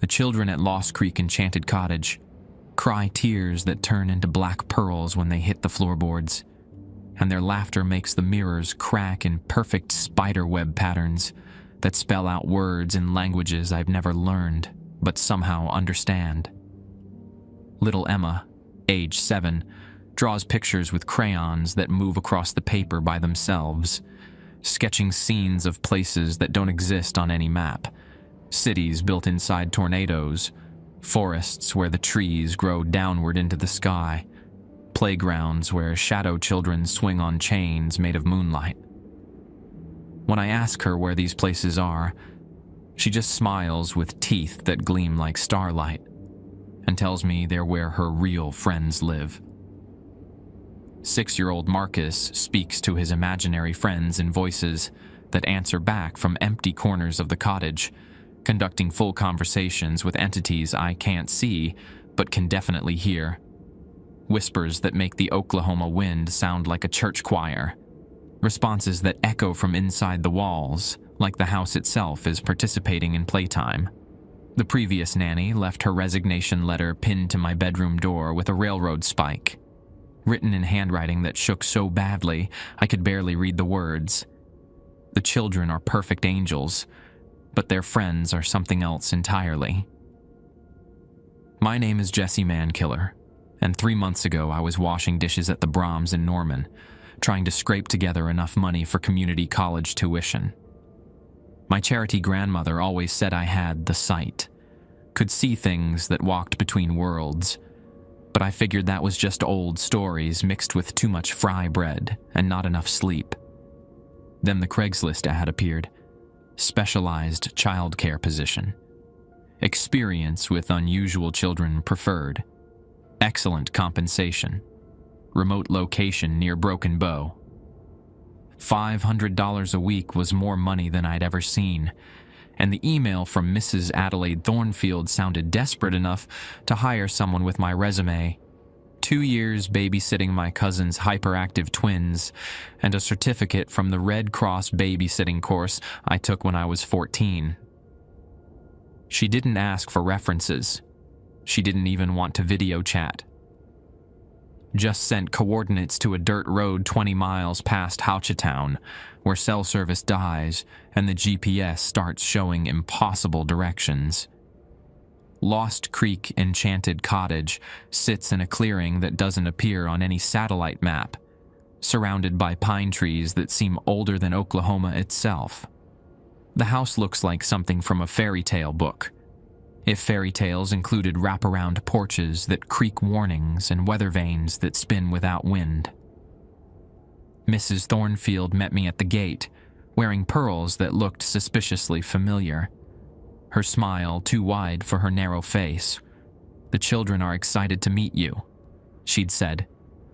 The children at Lost Creek Enchanted Cottage cry tears that turn into black pearls when they hit the floorboards, and their laughter makes the mirrors crack in perfect spiderweb patterns that spell out words in languages I've never learned but somehow understand. Little Emma, age 7, draws pictures with crayons that move across the paper by themselves, sketching scenes of places that don't exist on any map, cities built inside tornadoes, forests where the trees grow downward into the sky, playgrounds where shadow children swing on chains made of moonlight. When I ask her where these places are, she just smiles with teeth that gleam like starlight and tells me they're where her real friends live. 6-year-old Marcus speaks to his imaginary friends in voices that answer back from empty corners of the cottage, conducting full conversations with entities I can't see but can definitely hear. Whispers that make the Oklahoma wind sound like a church choir. Responses that echo from inside the walls, like the house itself is participating in playtime. The previous nanny left her resignation letter pinned to my bedroom door with a railroad spike, written in handwriting that shook so badly I could barely read the words. The children are perfect angels, but their friends are something else entirely. My name is Jesse Mankiller, and 3 months ago I was washing dishes at the Brahms in Norman, trying to scrape together enough money for community college tuition. My charity grandmother always said I had the sight, could see things that walked between worlds, but I figured that was just old stories mixed with too much fry bread and not enough sleep. Then the Craigslist ad appeared. Specialized childcare position. Experience with unusual children preferred. Excellent compensation. Remote location near Broken Bow. $500 a week was more money than I'd ever seen, and the email from Mrs. Adelaide Thornfield sounded desperate enough to hire someone with my resume. 2 years babysitting my cousin's hyperactive twins, and a certificate from the Red Cross babysitting course I took when I was 14. She didn't ask for references. She didn't even want to video chat. Just sent coordinates to a dirt road 20 miles past Houchetown, where cell service dies and the GPS starts showing impossible directions. Lost Creek Enchanted Cottage sits in a clearing that doesn't appear on any satellite map, surrounded by pine trees that seem older than Oklahoma itself. The house looks like something from a fairy tale book, if fairy tales included wraparound porches that creak warnings and weather vanes that spin without wind. Mrs. Thornfield met me at the gate, wearing pearls that looked suspiciously familiar. Her smile too wide for her narrow face. "The children are excited to meet you," she'd said,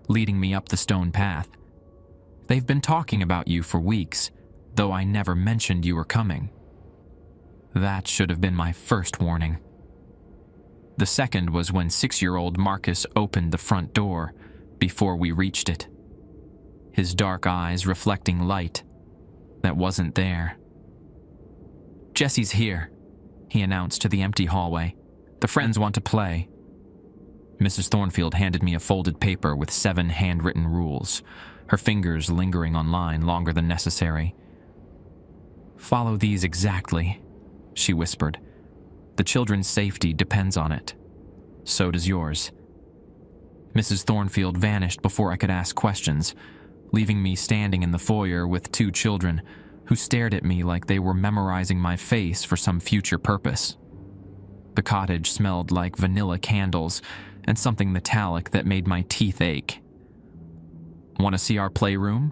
leading me up the stone path. "They've been talking about you for weeks, though I never mentioned you were coming." That should have been my first warning. The second was when 6-year-old Marcus opened the front door before we reached it, his dark eyes reflecting light that wasn't there. "Jesse's here," he announced to the empty hallway. "The friends want to play." Mrs. Thornfield handed me a folded paper with 7 handwritten rules, her fingers lingering on line longer than necessary. "Follow these exactly," she whispered. "The children's safety depends on it. So does yours." Mrs. Thornfield vanished before I could ask questions, leaving me standing in the foyer with 2 children who stared at me like they were memorizing my face for some future purpose. The cottage smelled like vanilla candles and something metallic that made my teeth ache. "Want to see our playroom?"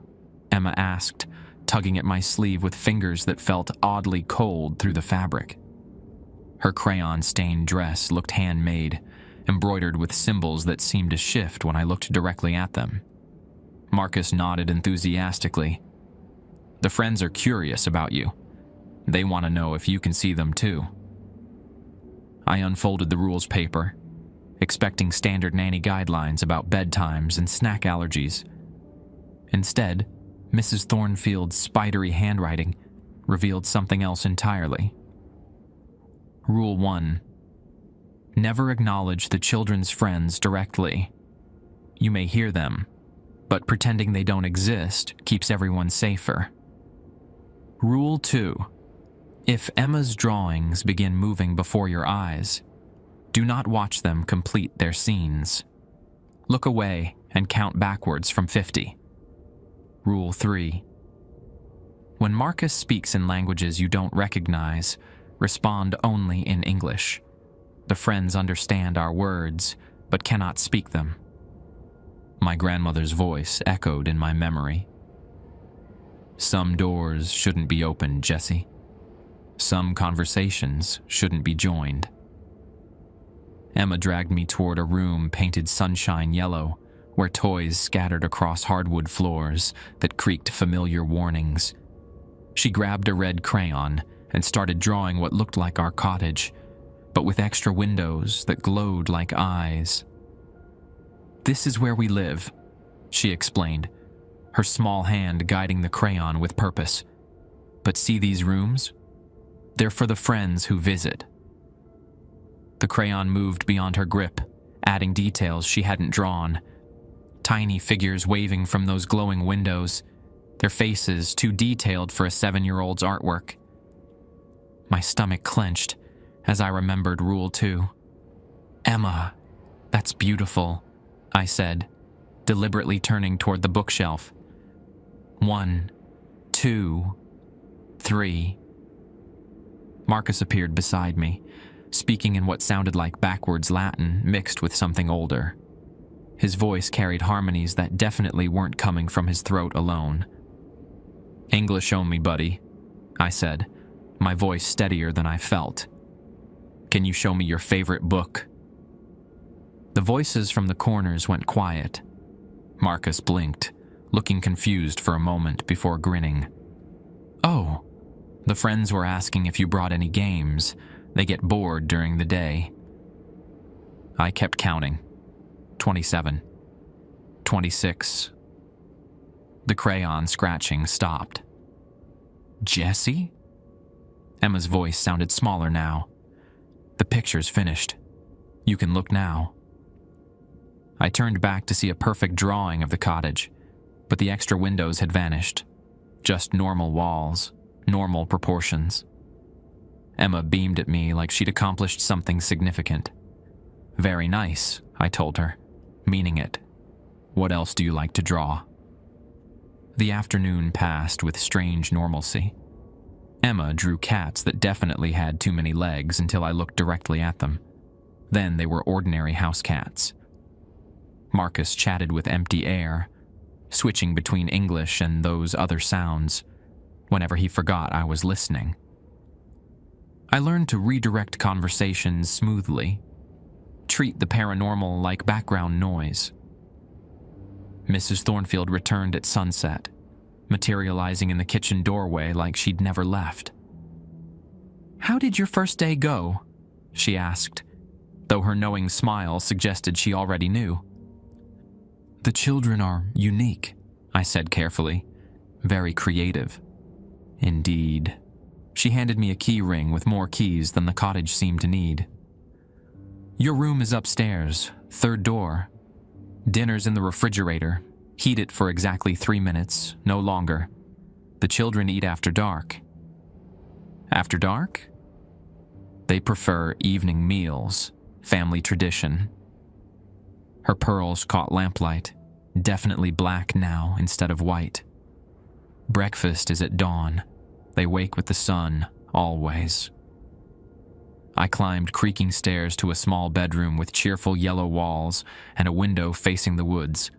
Emma asked, tugging at my sleeve with fingers that felt oddly cold through the fabric. Her crayon-stained dress looked handmade, embroidered with symbols that seemed to shift when I looked directly at them. Marcus nodded enthusiastically. "The friends are curious about you. They want to know if you can see them too." I unfolded the rules paper, expecting standard nanny guidelines about bedtimes and snack allergies. Instead, Mrs. Thornfield's spidery handwriting revealed something else entirely. Rule 1. Never acknowledge the children's friends directly. You may hear them, but pretending they don't exist keeps everyone safer. Rule 2. If Emma's drawings begin moving before your eyes, do not watch them complete their scenes. Look away and count backwards from 50. Rule 3. When Marcus speaks in languages you don't recognize, respond only in English. The friends understand our words, but cannot speak them. My grandmother's voice echoed in my memory. Some doors shouldn't be opened, Jesse. Some conversations shouldn't be joined. Emma dragged me toward a room painted sunshine yellow, where toys scattered across hardwood floors that creaked familiar warnings. She grabbed a red crayon and started drawing what looked like our cottage, but with extra windows that glowed like eyes. "This is where we live," she explained, her small hand guiding the crayon with purpose. "But see these rooms? They're for the friends who visit." The crayon moved beyond her grip, adding details she hadn't drawn. Tiny figures waving from those glowing windows, their faces too detailed for a 7-year-old's artwork. My stomach clenched as I remembered Rule 2. "Emma, that's beautiful," I said, deliberately turning toward the bookshelf. 1, 2, 3. Marcus appeared beside me, speaking in what sounded like backwards Latin mixed with something older. His voice carried harmonies that definitely weren't coming from his throat alone. "English only, buddy," I said, my voice steadier than I felt. "Can you show me your favorite book?" The voices from the corners went quiet. Marcus blinked, looking confused for a moment before grinning. "Oh, the friends were asking if you brought any games. They get bored during the day." I kept counting. 27. 26. The crayon scratching stopped. "Jesse?" Emma's voice sounded smaller now. "The picture's finished. You can look now." I turned back to see a perfect drawing of the cottage, but the extra windows had vanished. Just normal walls, normal proportions. Emma beamed at me like she'd accomplished something significant. "Very nice," I told her, meaning it. "What else do you like to draw?" The afternoon passed with strange normalcy. Emma drew cats that definitely had too many legs until I looked directly at them. Then they were ordinary house cats. Marcus chatted with empty air, switching between English and those other sounds, whenever he forgot I was listening. I learned to redirect conversations smoothly, treat the paranormal like background noise. Mrs. Thornfield returned at sunset, materializing in the kitchen doorway like she'd never left. "How did your first day go?" she asked, though her knowing smile suggested she already knew. "The children are unique," I said carefully. "Very creative." "Indeed." She handed me a key ring with more keys than the cottage seemed to need. "Your room is upstairs, 3rd door. Dinner's in the refrigerator. Heat it for exactly 3 minutes, no longer. The children eat after dark." "After dark?" "They prefer evening meals, family tradition." Her pearls caught lamplight, definitely black now instead of white. "Breakfast is at dawn. They wake with the sun, always." I climbed creaking stairs to a small bedroom with cheerful yellow walls and a window facing the woods.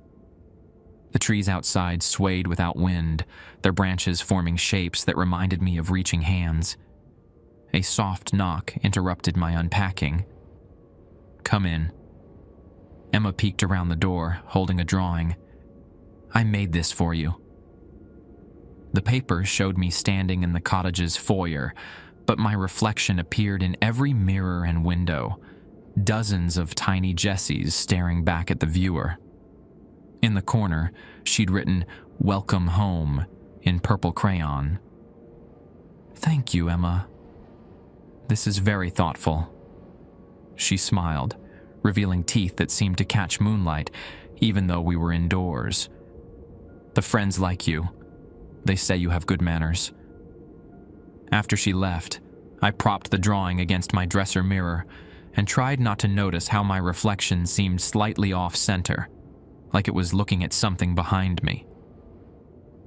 The trees outside swayed without wind, their branches forming shapes that reminded me of reaching hands. A soft knock interrupted my unpacking. "Come in." Emma peeked around the door, holding a drawing. "I made this for you." The paper showed me standing in the cottage's foyer, but my reflection appeared in every mirror and window, dozens of tiny Jessies staring back at the viewer. In the corner, she'd written, "Welcome home," in purple crayon. "Thank you, Emma. This is very thoughtful." She smiled, revealing teeth that seemed to catch moonlight, even though we were indoors. The friends like you. They say you have good manners. After she left, I propped the drawing against my dresser mirror and tried not to notice how my reflection seemed slightly off-center, like it was looking at something behind me.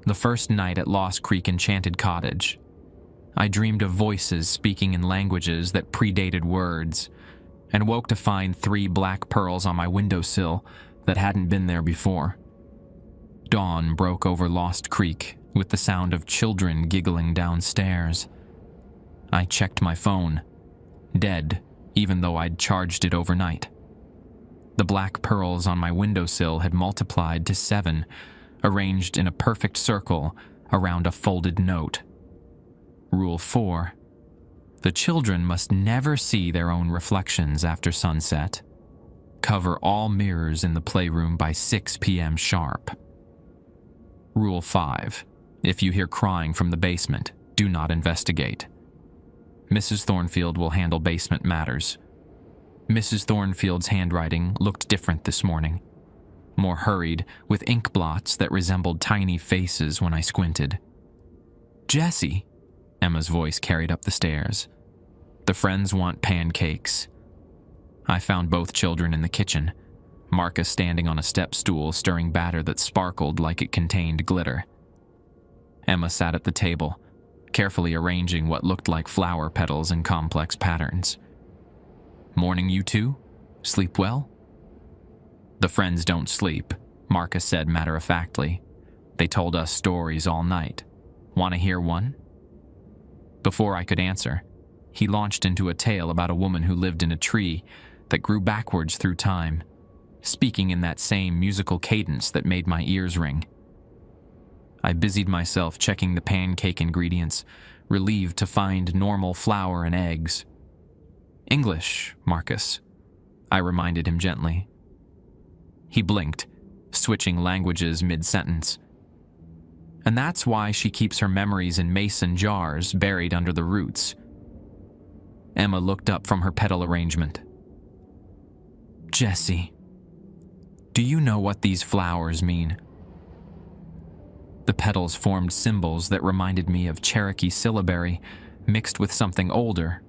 The first night at Lost Creek Enchanted Cottage, I dreamed of voices speaking in languages that predated words, and woke to find 3 black pearls on my windowsill that hadn't been there before. Dawn broke over Lost Creek with the sound of children giggling downstairs. I checked my phone. Dead, even though I'd charged it overnight. The black pearls on my windowsill had multiplied to 7, arranged in a perfect circle around a folded note. Rule 4. The children must never see their own reflections after sunset. Cover all mirrors in the playroom by 6 p.m. sharp. Rule 5. If you hear crying from the basement, do not investigate. Mrs. Thornfield will handle basement matters. Mrs. Thornfield's handwriting looked different this morning. More hurried, with ink blots that resembled tiny faces when I squinted. "Jessie," Emma's voice carried up the stairs. "The friends want pancakes." I found both children in the kitchen, Marcus standing on a step stool stirring batter that sparkled like it contained glitter. Emma sat at the table, carefully arranging what looked like flower petals in complex patterns. "Morning, you two? Sleep well?" "The friends don't sleep," Marcus said matter-of-factly. "They told us stories all night. Want to hear one?" Before I could answer, he launched into a tale about a woman who lived in a tree that grew backwards through time, speaking in that same musical cadence that made my ears ring. I busied myself checking the pancake ingredients, relieved to find normal flour and eggs. "English, Marcus," I reminded him gently. He blinked, switching languages mid-sentence. "And that's why she keeps her memories in mason jars buried under the roots." Emma looked up from her petal arrangement. "Jessie, do you know what these flowers mean?" The petals formed symbols that reminded me of Cherokee syllabary mixed with something older,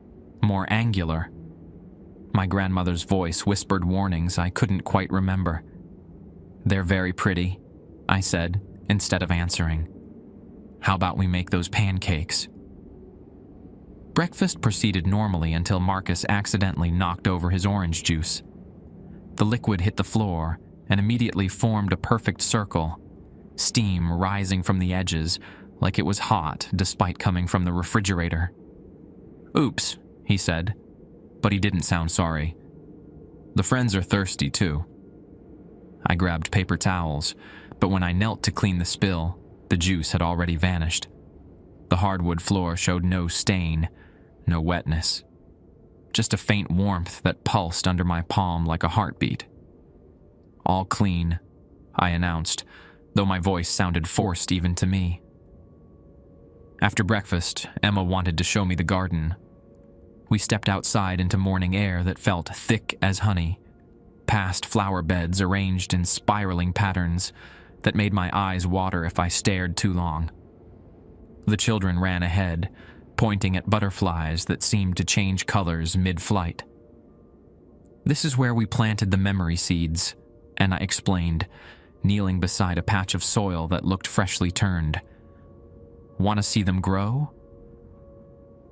more angular. My grandmother's voice whispered warnings I couldn't quite remember. "They're very pretty," I said, instead of answering. "How about we make those pancakes?" Breakfast proceeded normally until Marcus accidentally knocked over his orange juice. The liquid hit the floor and immediately formed a perfect circle, steam rising from the edges like it was hot despite coming from the refrigerator. "Oops," he said, but he didn't sound sorry. "The friends are thirsty too." I grabbed paper towels, but when I knelt to clean the spill, the juice had already vanished. The hardwood floor showed no stain, no wetness, just a faint warmth that pulsed under my palm like a heartbeat. "All clean," I announced, though my voice sounded forced even to me. After breakfast, Emma wanted to show me the garden. We stepped outside into morning air that felt thick as honey, past flower beds arranged in spiraling patterns that made my eyes water if I stared too long. The children ran ahead, pointing at butterflies that seemed to change colors mid-flight. "This is where we planted the memory seeds," Anna explained, kneeling beside a patch of soil that looked freshly turned. "Want to see them grow?"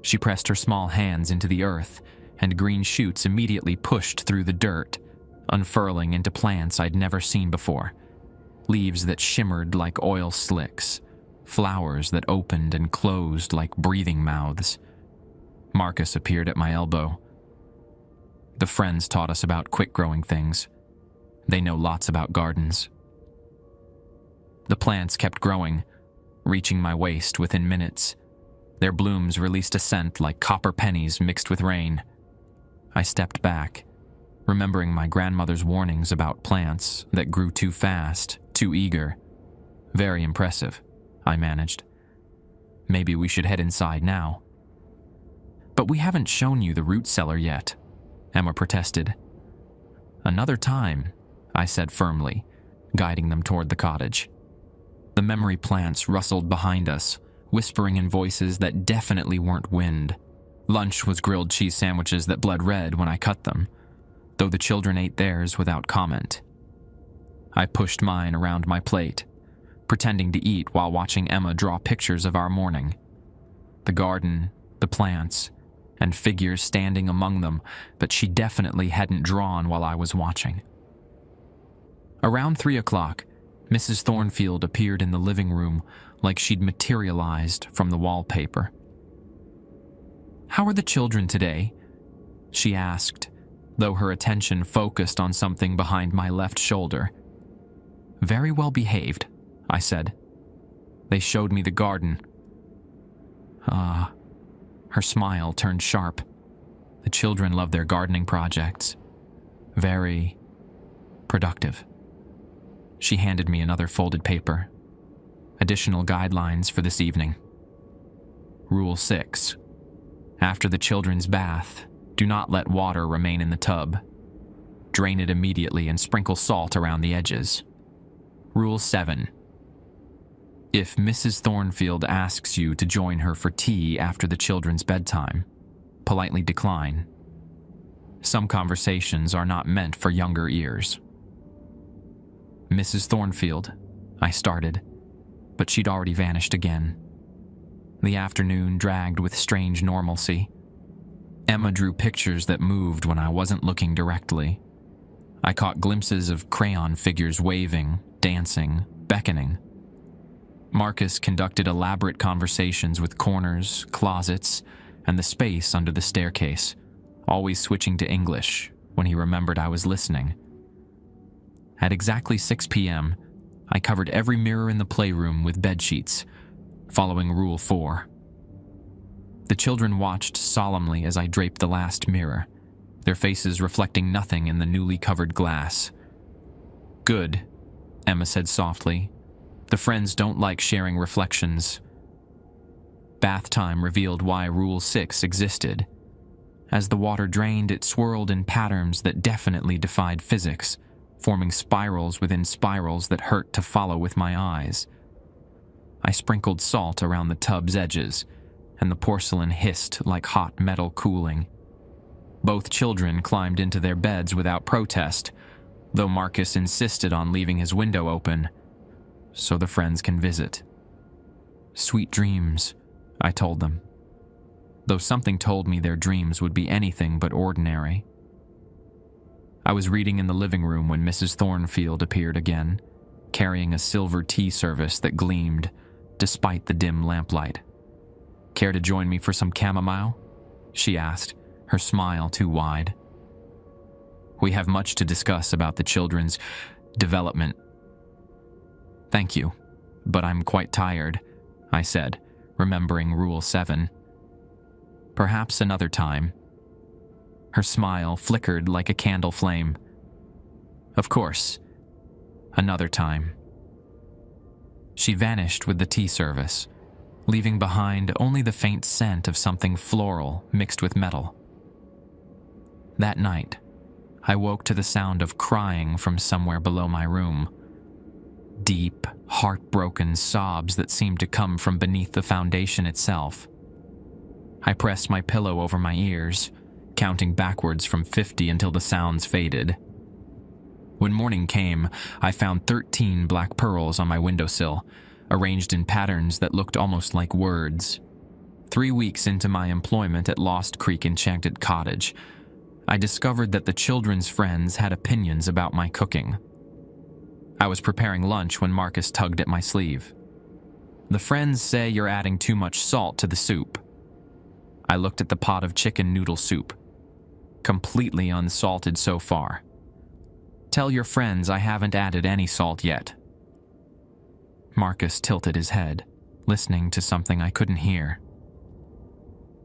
She pressed her small hands into the earth, and green shoots immediately pushed through the dirt, unfurling into plants I'd never seen before. Leaves that shimmered like oil slicks, flowers that opened and closed like breathing mouths. Marcus appeared at my elbow. "The friends taught us about quick-growing things. They know lots about gardens." The plants kept growing, reaching my waist within minutes. Their blooms released a scent like copper pennies mixed with rain. I stepped back, remembering my grandmother's warnings about plants that grew too fast, too eager. "Very impressive," I managed. "Maybe we should head inside now." "But we haven't shown you the root cellar yet," Emma protested. "Another time," I said firmly, guiding them toward the cottage. The memory plants rustled behind us, whispering in voices that definitely weren't wind. Lunch was grilled cheese sandwiches that bled red when I cut them, though the children ate theirs without comment. I pushed mine around my plate, pretending to eat while watching Emma draw pictures of our morning. The garden, the plants, and figures standing among them, but she definitely hadn't drawn while I was watching. Around 3 o'clock, Mrs. Thornfield appeared in the living room like she'd materialized from the wallpaper. "How are the children today?" she asked, though her attention focused on something behind my left shoulder. "Very well behaved," I said. "They showed me the garden." Her smile turned sharp. The children love their gardening projects. Very productive. She handed me another folded paper. Additional guidelines for this evening. Rule 6. After the children's bath, do not let water remain in the tub. Drain it immediately and sprinkle salt around the edges. Rule 7. If Mrs. Thornfield asks you to join her for tea after the children's bedtime, politely decline. Some conversations are not meant for younger ears. "Mrs. Thornfield," I started, but she'd already vanished again. The afternoon dragged with strange normalcy. Emma drew pictures that moved when I wasn't looking directly. I caught glimpses of crayon figures waving, dancing, beckoning. Marcus conducted elaborate conversations with corners, closets, and the space under the staircase, always switching to English when he remembered I was listening. At exactly 6 p.m., I covered every mirror in the playroom with bedsheets, following Rule 4. The children watched solemnly as I draped the last mirror, their faces reflecting nothing in the newly covered glass. "Good," Emma said softly. "The friends don't like sharing reflections." Bath time revealed why Rule 6 existed. As the water drained, it swirled in patterns that definitely defied physics, forming spirals within spirals that hurt to follow with my eyes. I sprinkled salt around the tub's edges, and the porcelain hissed like hot metal cooling. Both children climbed into their beds without protest, though Marcus insisted on leaving his window open so the friends can visit. "Sweet dreams," I told them, though something told me their dreams would be anything but ordinary. I was reading in the living room when Mrs. Thornfield appeared again, carrying a silver tea service that gleamed despite the dim lamplight. "Care to join me for some chamomile?" she asked, her smile too wide. "We have much to discuss about the children's development." "Thank you, but I'm quite tired," I said, remembering Rule 7. "Perhaps another time." Her smile flickered like a candle flame. "Of course, another time." She vanished with the tea service, leaving behind only the faint scent of something floral mixed with metal. That night, I woke to the sound of crying from somewhere below my room. Deep, heartbroken sobs that seemed to come from beneath the foundation itself. I pressed my pillow over my ears, counting backwards from 50 until the sounds faded. When morning came, I found 13 black pearls on my windowsill, arranged in patterns that looked almost like words. 3 weeks into my employment at Lost Creek Cottage, I discovered that the children's friends had opinions about my cooking. I was preparing lunch when Marcus tugged at my sleeve. "The friends say you're adding too much salt to the soup." I looked at the pot of chicken noodle soup. Completely unsalted so far. "Tell your friends I haven't added any salt yet." Marcus tilted his head, listening to something I couldn't hear.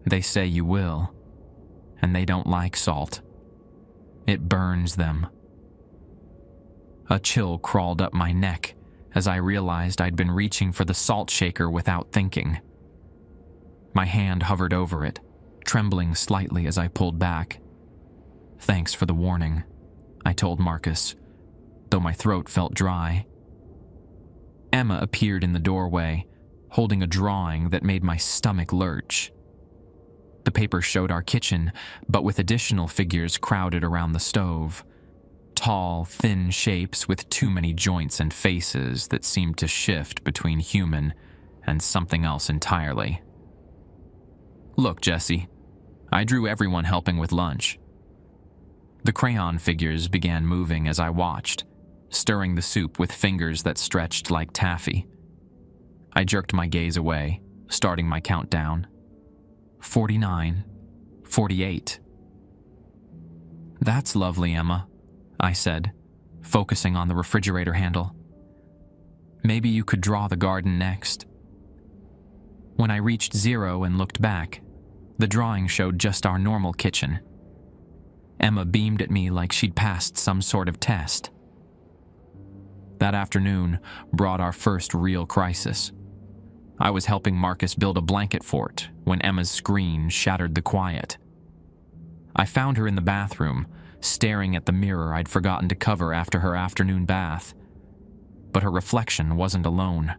"They say you will, and they don't like salt. It burns them." A chill crawled up my neck as I realized I'd been reaching for the salt shaker without thinking. My hand hovered over it, trembling slightly as I pulled back. "Thanks for the warning," I told Marcus, though my throat felt dry. Emma appeared in the doorway, holding a drawing that made my stomach lurch. The paper showed our kitchen, but with additional figures crowded around the stove. Tall, thin shapes with too many joints and faces that seemed to shift between human and something else entirely. "Look, Jesse, I drew everyone helping with lunch." The crayon figures began moving as I watched, stirring the soup with fingers that stretched like taffy. I jerked my gaze away, starting my countdown. 49, 48. "That's lovely, Emma," I said, focusing on the refrigerator handle. "Maybe you could draw the garden next." When I reached 0 and looked back, the drawing showed just our normal kitchen. Emma beamed at me like she'd passed some sort of test. That afternoon brought our first real crisis. I was helping Marcus build a blanket fort when Emma's scream shattered the quiet. I found her in the bathroom, staring at the mirror I'd forgotten to cover after her afternoon bath. But her reflection wasn't alone.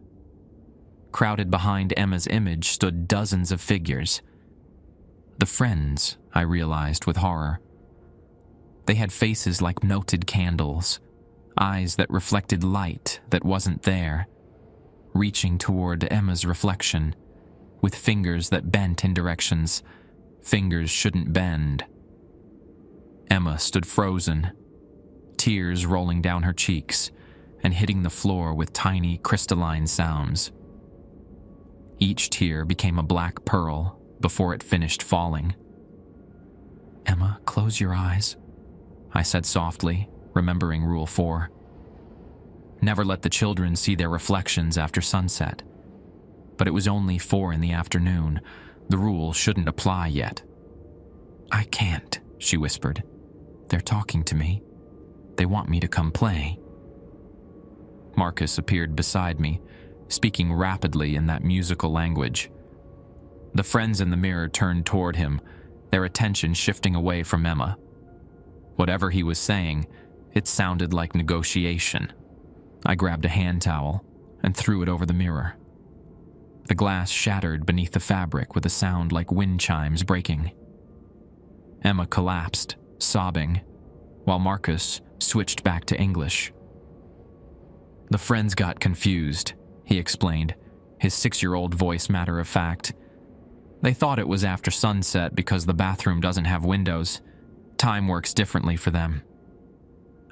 Crowded behind Emma's image stood dozens of figures. The friends, I realized with horror. They had faces like melted candles, eyes that reflected light that wasn't there, reaching toward Emma's reflection, with fingers that bent in directions fingers shouldn't bend. Emma stood frozen, tears rolling down her cheeks and hitting the floor with tiny crystalline sounds. Each tear became a black pearl before it finished falling. "Emma, close your eyes," I said softly, remembering Rule 4. Never let the children see their reflections after sunset. But it was only 4 in the afternoon. The rule shouldn't apply yet. "I can't," she whispered. "They're talking to me. They want me to come play." Marcus appeared beside me, speaking rapidly in that musical language. The friends in the mirror turned toward him, their attention shifting away from Emma. Whatever he was saying, it sounded like negotiation. I grabbed a hand towel and threw it over the mirror. The glass shattered beneath the fabric with a sound like wind chimes breaking. Emma collapsed, sobbing, while Marcus switched back to English. "The friends got confused," he explained, his 6-year-old voice matter of fact. "They thought it was after sunset because the bathroom doesn't have windows. Time works differently for them."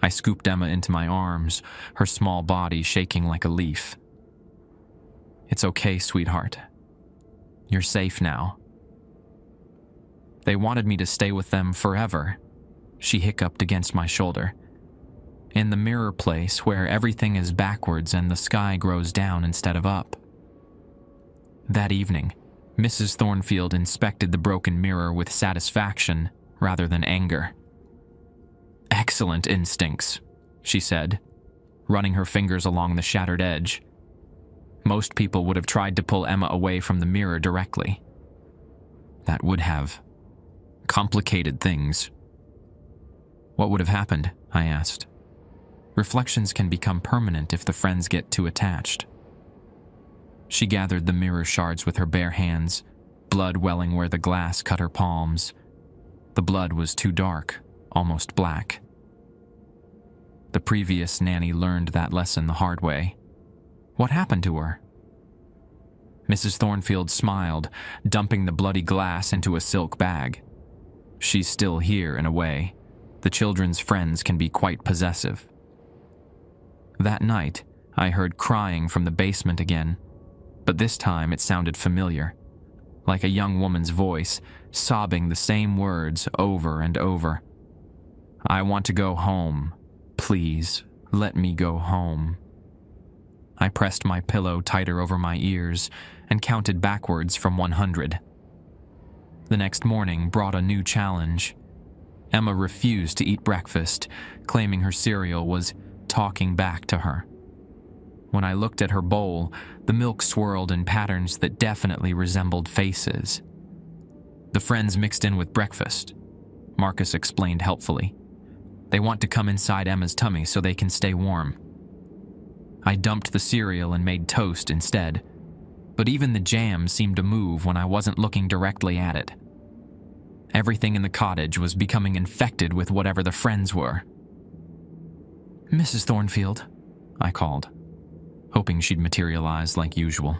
I scooped Emma into my arms, her small body shaking like a leaf. "It's okay, sweetheart. You're safe now." "They wanted me to stay with them forever," she hiccuped against my shoulder. "In the mirror place where everything is backwards and the sky grows down instead of up." That evening, Mrs. Thornfield inspected the broken mirror with satisfaction rather than anger. "Excellent instincts," she said, running her fingers along the shattered edge. Most people would have tried to pull Emma away from the mirror directly. That would have complicated things. "What would have happened?" I asked. "Reflections can become permanent if the friends get too attached." She gathered the mirror shards with her bare hands, blood welling where the glass cut her palms. The blood was too dark, almost black. The previous nanny learned that lesson the hard way. What happened to her? Mrs. Thornfield smiled, dumping the bloody glass into a silk bag. "She's still here in a way. The children's friends can be quite possessive." That night, I heard crying from the basement again, but this time it sounded familiar, like a young woman's voice, sobbing the same words over and over. "I want to go home. Please, let me go home." I pressed my pillow tighter over my ears and counted backwards from 100. The next morning brought a new challenge. Emma refused to eat breakfast, claiming her cereal was talking back to her. When I looked at her bowl, the milk swirled in patterns that definitely resembled faces. The friends mixed in with breakfast, Marcus explained helpfully. They want to come inside Emma's tummy so they can stay warm. I dumped the cereal and made toast instead, but even the jam seemed to move when I wasn't looking directly at it. Everything in the cottage was becoming infected with whatever the friends were. "Mrs. Thornfield," I called, hoping she'd materialize like usual.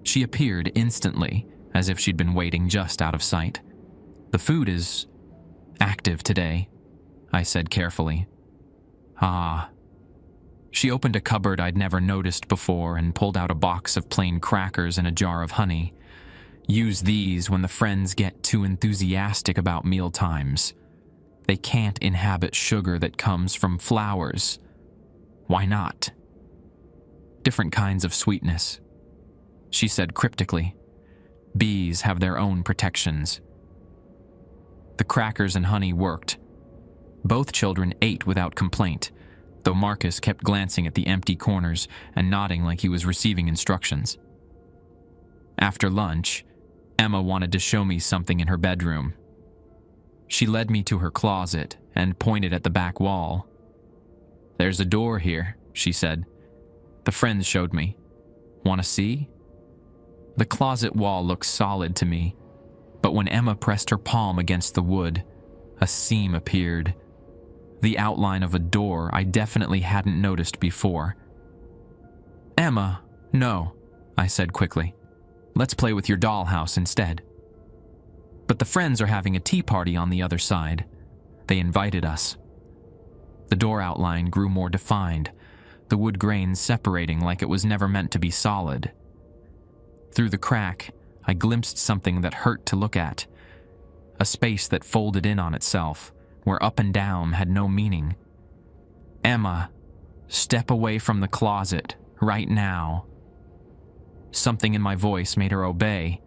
She appeared instantly, as if she'd been waiting just out of sight. "The food is active today," I said carefully. "Ah." She opened a cupboard I'd never noticed before and pulled out a box of plain crackers and a jar of honey. Use these when the friends get too enthusiastic about meal times. They can't inhabit sugar that comes from flowers. Why not? Different kinds of sweetness. She said cryptically, "Bees have their own protections." The crackers and honey worked. Both children ate without complaint, though Marcus kept glancing at the empty corners and nodding like he was receiving instructions. After lunch, Emma wanted to show me something in her bedroom. She led me to her closet and pointed at the back wall. "There's a door here," she said. "The friends showed me. Want to see?" The closet wall looked solid to me, but when Emma pressed her palm against the wood, a seam appeared. The outline of a door I definitely hadn't noticed before. "Emma, no," I said quickly. "Let's play with your dollhouse instead." But the friends are having a tea party on the other side. They invited us. The door outline grew more defined, the wood grains separating like it was never meant to be solid. Through the crack, I glimpsed something that hurt to look at. A space that folded in on itself, where up and down had no meaning. "Emma, step away from the closet, right now." Something in my voice made her obey.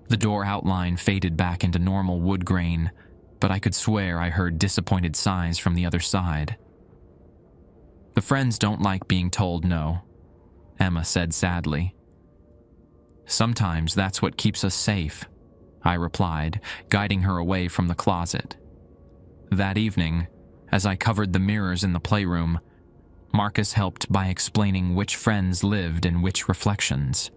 The door outline faded back into normal wood grain, but I could swear I heard disappointed sighs from the other side. "The friends don't like being told no," Emma said sadly. "Sometimes that's what keeps us safe," I replied, guiding her away from the closet. That evening, as I covered the mirrors in the playroom, Marcus helped by explaining which friends lived in which reflections.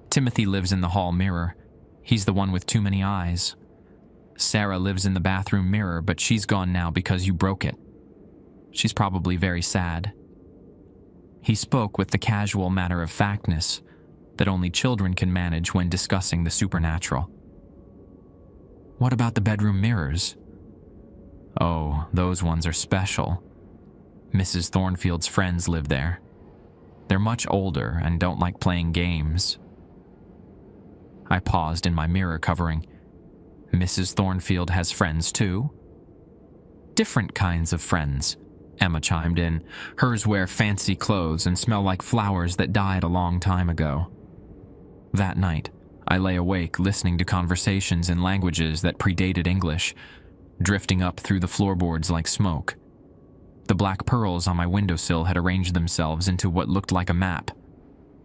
Timothy lives in the hall mirror. He's the one with too many eyes. Sarah lives in the bathroom mirror, but she's gone now because you broke it. She's probably very sad. He spoke with the casual matter-of-factness that only children can manage when discussing the supernatural. "What about the bedroom mirrors?" "Oh, those ones are special. Mrs. Thornfield's friends live there. They're much older and don't like playing games." I paused in my mirror covering. "Mrs. Thornfield has friends too?" "Different kinds of friends," Emma chimed in. "Hers wear fancy clothes and smell like flowers that died a long time ago." That night, I lay awake listening to conversations in languages that predated English, drifting up through the floorboards like smoke. The black pearls on my windowsill had arranged themselves into what looked like a map,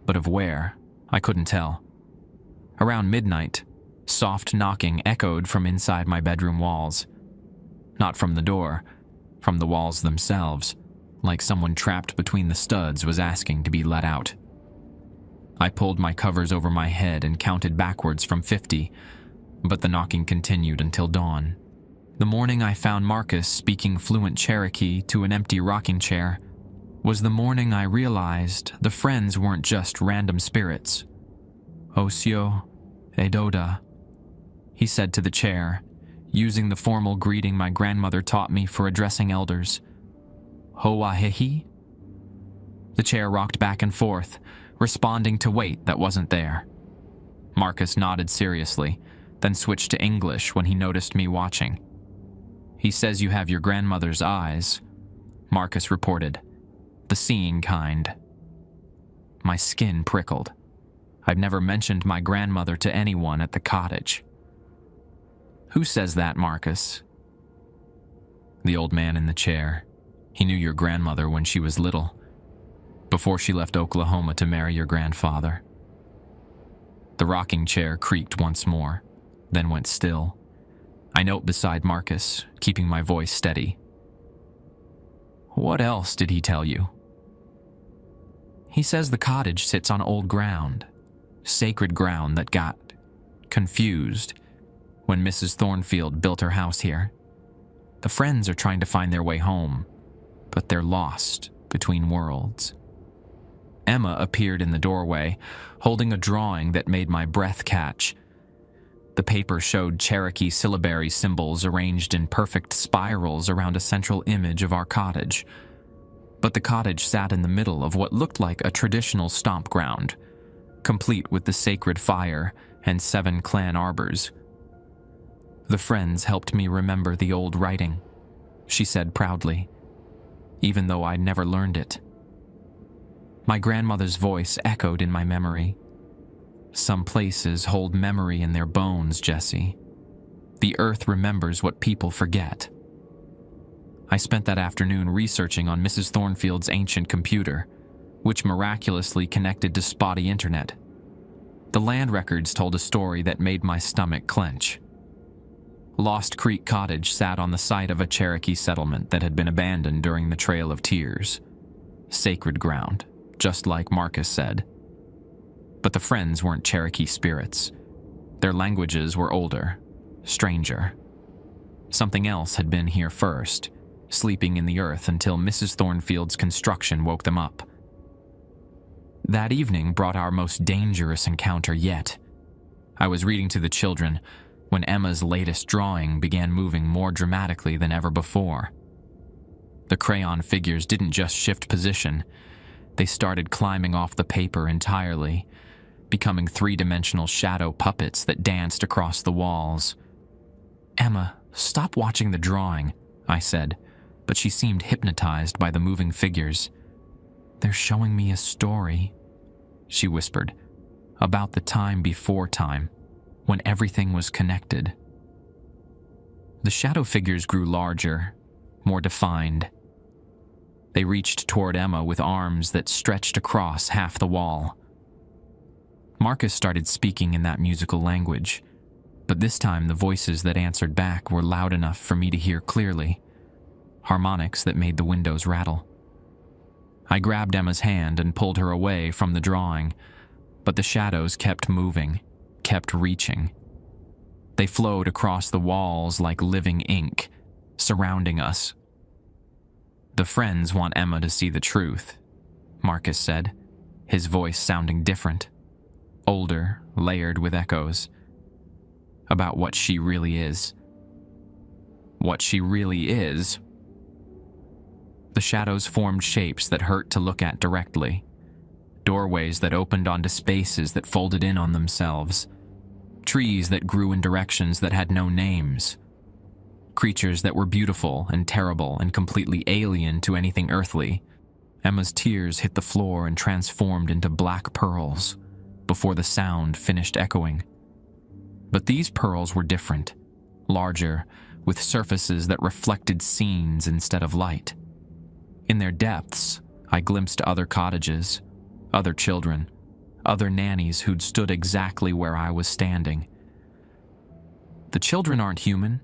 but of where, I couldn't tell. Around midnight, soft knocking echoed from inside my bedroom walls. Not from the door, from the walls themselves, like someone trapped between the studs was asking to be let out. I pulled my covers over my head and counted backwards from 50, but the knocking continued until dawn. The morning I found Marcus speaking fluent Cherokee to an empty rocking chair was the morning I realized the friends weren't just random spirits. "Osio, Edoda," he said to the chair, using the formal greeting my grandmother taught me for addressing elders. "Hoahehi?" The chair rocked back and forth, responding to weight that wasn't there. Marcus nodded seriously, then switched to English when he noticed me watching. "He says you have your grandmother's eyes," Marcus reported. "The seeing kind." My skin prickled. I've never mentioned my grandmother to anyone at the cottage. "Who says that, Marcus?" "The old man in the chair. He knew your grandmother when she was little, before she left Oklahoma to marry your grandfather." The rocking chair creaked once more, then went still. I note beside Marcus, keeping my voice steady. What else did he tell you? He says the cottage sits on old ground, sacred ground that got confused when Mrs. Thornfield built her house here. The friends are trying to find their way home, but they're lost between worlds. Emma appeared in the doorway, holding a drawing that made my breath catch. The paper showed Cherokee syllabary symbols arranged in perfect spirals around a central image of our cottage. But the cottage sat in the middle of what looked like a traditional stomp ground, complete with the sacred fire and 7 clan arbors. The friends helped me remember the old writing, she said proudly, even though I'd never learned it. My grandmother's voice echoed in my memory. Some places hold memory in their bones, Jesse. The earth remembers what people forget. I spent that afternoon researching on Mrs. Thornfield's ancient computer, which miraculously connected to spotty internet. The land records told a story that made my stomach clench. Lost Creek Cottage sat on the site of a Cherokee settlement that had been abandoned during the Trail of Tears. Sacred ground, just like Marcus said. But the friends weren't Cherokee spirits. Their languages were older, stranger. Something else had been here first, sleeping in the earth until Mrs. Thornfield's construction woke them up. That evening brought our most dangerous encounter yet. I was reading to the children when Emma's latest drawing began moving more dramatically than ever before. The crayon figures didn't just shift position, they started climbing off the paper entirely, becoming 3-dimensional shadow puppets that danced across the walls. Emma, stop watching the drawing, I said, but she seemed hypnotized by the moving figures. They're showing me a story, she whispered, about the time before time, when everything was connected. The shadow figures grew larger, more defined. They reached toward Emma with arms that stretched across half the wall. Marcus started speaking in that musical language, but this time the voices that answered back were loud enough for me to hear clearly, harmonics that made the windows rattle. I grabbed Emma's hand and pulled her away from the drawing, but the shadows kept moving, kept reaching. They flowed across the walls like living ink, surrounding us. The friends want Emma to see the truth, Marcus said, his voice sounding different, older, layered with echoes, about what she really is. What she really is? The shadows formed shapes that hurt to look at directly, doorways that opened onto spaces that folded in on themselves, trees that grew in directions that had no names, creatures that were beautiful and terrible and completely alien to anything earthly. Emma's tears hit the floor and transformed into black pearls before the sound finished echoing. But these pearls were different, larger, with surfaces that reflected scenes instead of light. In their depths, I glimpsed other cottages, other children, other nannies who'd stood exactly where I was standing. The children aren't human,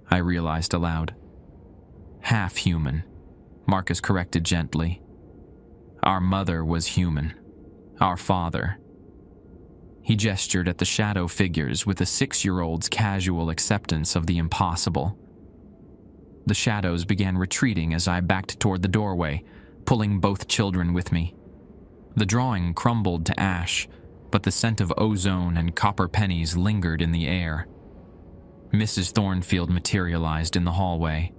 I realized aloud. Half human, Marcus corrected gently. Our mother was human. Our father. He gestured at the shadow figures with a 6-year-old's casual acceptance of the impossible. The shadows began retreating as I backed toward the doorway, pulling both children with me. The drawing crumbled to ash, but the scent of ozone and copper pennies lingered in the air. Mrs. Thornfield materialized in the hallway.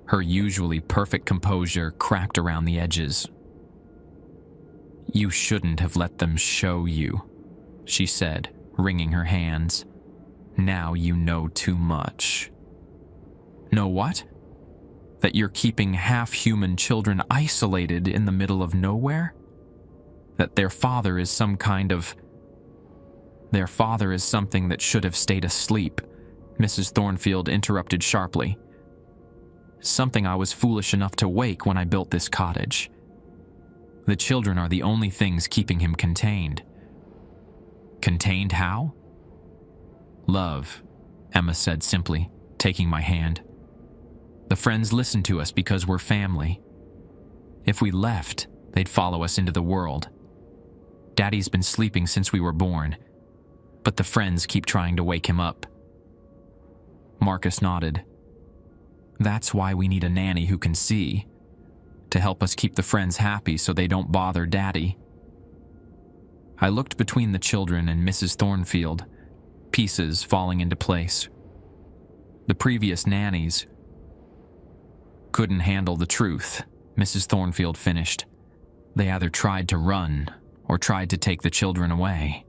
Her usually perfect composure cracked around the edges. "You shouldn't have let them show you," she said, wringing her hands. "Now you know too much." "Know what?" "That you're keeping half-human children isolated in the middle of nowhere? That their father is some kind of... Their father is something that should have stayed asleep," Mrs. Thornfield interrupted sharply. "Something I was foolish enough to wake when I built this cottage. The children are the only things keeping him contained." "Contained how?" "Love," Emma said simply. taking my hand. The friends listen to us because we're family. If we left, they'd follow us into the world. Daddy's been sleeping since we were born, but the friends keep trying to wake him up. Marcus nodded. That's why we need a nanny who can see, to help us keep the friends happy so they don't bother Daddy. I looked between the children and Mrs. Thornfield, pieces falling into place. The previous nannies couldn't handle the truth, Mrs. Thornfield finished. They either tried to run or tried to take the children away.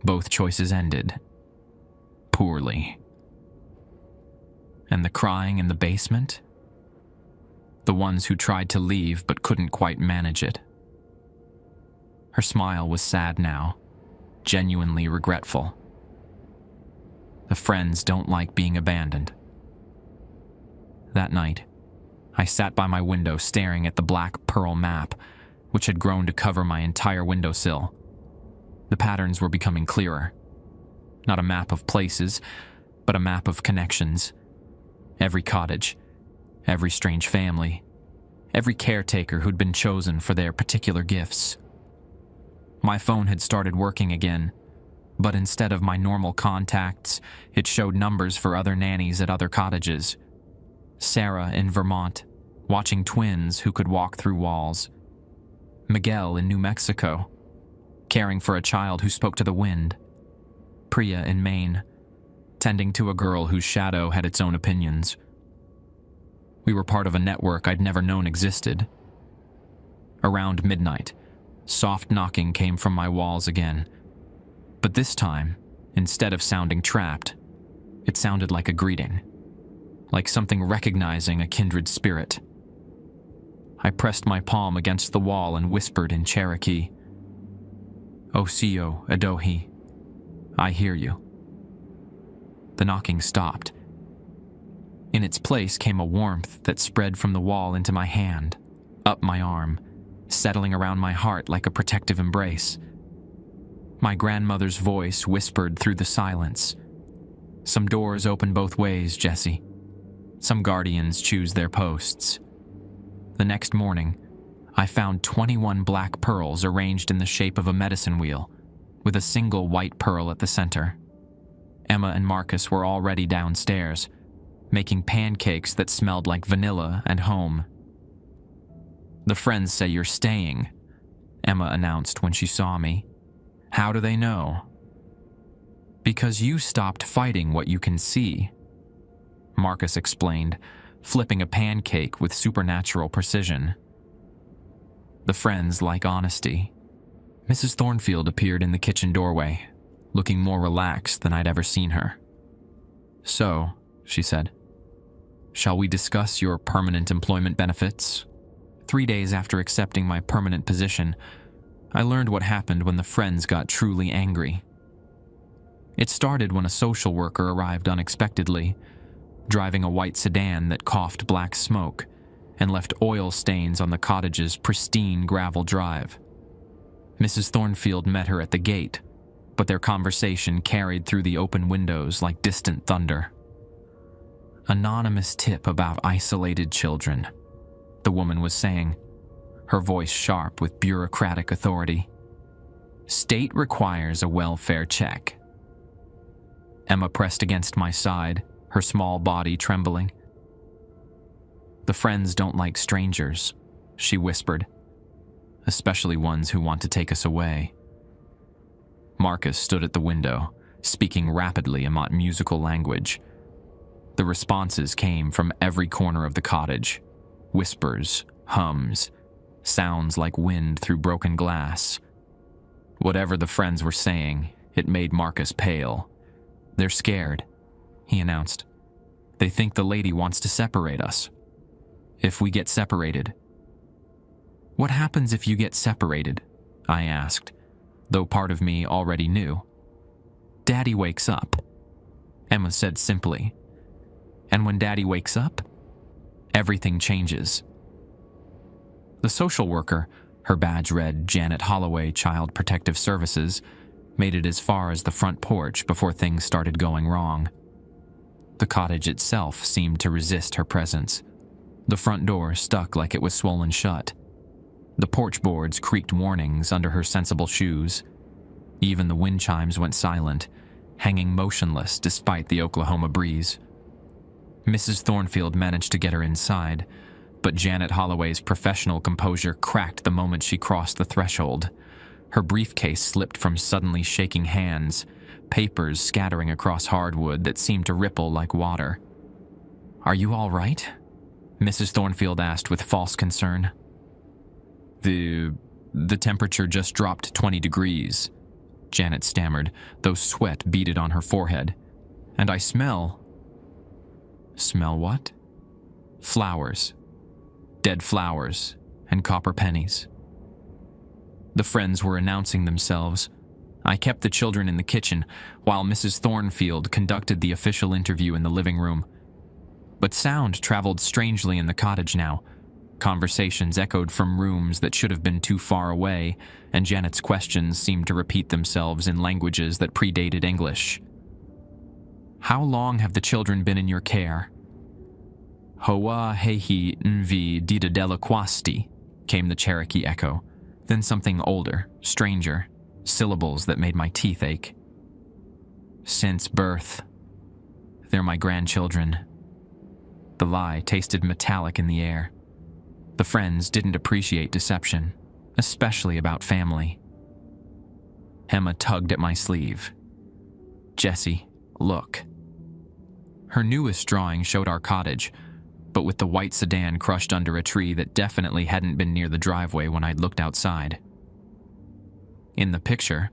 Both choices ended poorly. And the crying in the basement? The ones who tried to leave but couldn't quite manage it. Her smile was sad now, genuinely regretful. The friends don't like being abandoned. That night, I sat by my window staring at the black pearl map, which had grown to cover my entire windowsill. The patterns were becoming clearer. Not a map of places, but a map of connections. Every cottage, every strange family, every caretaker who'd been chosen for their particular gifts. My phone had started working again, but instead of my normal contacts, it showed numbers for other nannies at other cottages. Sarah in Vermont, watching twins who could walk through walls. Miguel in New Mexico, caring for a child who spoke to the wind. Priya in Maine, tending to a girl whose shadow had its own opinions. We were part of a network I'd never known existed. Around midnight, soft knocking came from my walls again. But this time, instead of sounding trapped, it sounded like a greeting, like something recognizing a kindred spirit. I pressed my palm against the wall and whispered in Cherokee, "Osio Adohi, I hear you." The knocking stopped. In its place came a warmth that spread from the wall into my hand, up my arm, settling around my heart like a protective embrace. My grandmother's voice whispered through the silence. Some doors open both ways, Jesse. Some guardians choose their posts. The next morning, I found 21 black pearls arranged in the shape of a medicine wheel, with a single white pearl at the center. Emma and Marcus were already downstairs, making pancakes that smelled like vanilla and home. "The friends say you're staying," Emma announced when she saw me. "How do they know?" "Because you stopped fighting what you can see," Marcus explained, flipping a pancake with supernatural precision. The friends like honesty. Mrs. Thornfield appeared in the kitchen doorway, looking more relaxed than I'd ever seen her. "So," she said, "shall we discuss your permanent employment benefits?" 3 days after accepting my permanent position, I learned what happened when the friends got truly angry. It started when a social worker arrived unexpectedly, driving a white sedan that coughed black smoke and left oil stains on the cottage's pristine gravel drive. Mrs. Thornfield met her at the gate, but their conversation carried through the open windows like distant thunder. "Anonymous tip about isolated children," the woman was saying, her voice sharp with bureaucratic authority. "State requires a welfare check." Emma pressed against my side, her small body trembling. "The friends don't like strangers," she whispered, "especially ones who want to take us away." Marcus stood at the window, speaking rapidly in musical language. The responses came from every corner of the cottage. Whispers, hums, sounds like wind through broken glass. Whatever the friends were saying, it made Marcus pale. "They're scared," he announced. "They think the lady wants to separate us. If we get separated." "What happens if you get separated?" I asked, though part of me already knew. "Daddy wakes up," Emma said simply. "And when Daddy wakes up, everything changes." The social worker, her badge read Janet Holloway Child Protective Services, made it as far as the front porch before things started going wrong. The cottage itself seemed to resist her presence. The front door stuck like it was swollen shut. The porch boards creaked warnings under her sensible shoes. Even the wind chimes went silent, hanging motionless despite the Oklahoma breeze. Mrs. Thornfield managed to get her inside, but Janet Holloway's professional composure cracked the moment she crossed the threshold. Her briefcase slipped from suddenly shaking hands, papers scattering across hardwood that seemed to ripple like water. "Are you all right?" Mrs. Thornfield asked with false concern. The temperature just dropped 20 degrees, Janet stammered, though sweat beaded on her forehead. "And I smell..." "Smell what?" "Flowers. Dead flowers and copper pennies." The friends were announcing themselves. I kept the children in the kitchen while Mrs. Thornfield conducted the official interview in the living room. But sound traveled strangely in the cottage now. Conversations echoed from rooms that should have been too far away, and Janet's questions seemed to repeat themselves in languages that predated English. "How long have the children been in your care?" "Hoa hehi nvi didadela quasti," came the Cherokee echo, then something older, stranger, syllables that made my teeth ache. "Since birth. They're my grandchildren." The lie tasted metallic in the air. The friends didn't appreciate deception, especially about family. Emma tugged at my sleeve. "Jessie, look." Her newest drawing showed our cottage, but with the white sedan crushed under a tree that definitely hadn't been near the driveway when I'd looked outside. In the picture,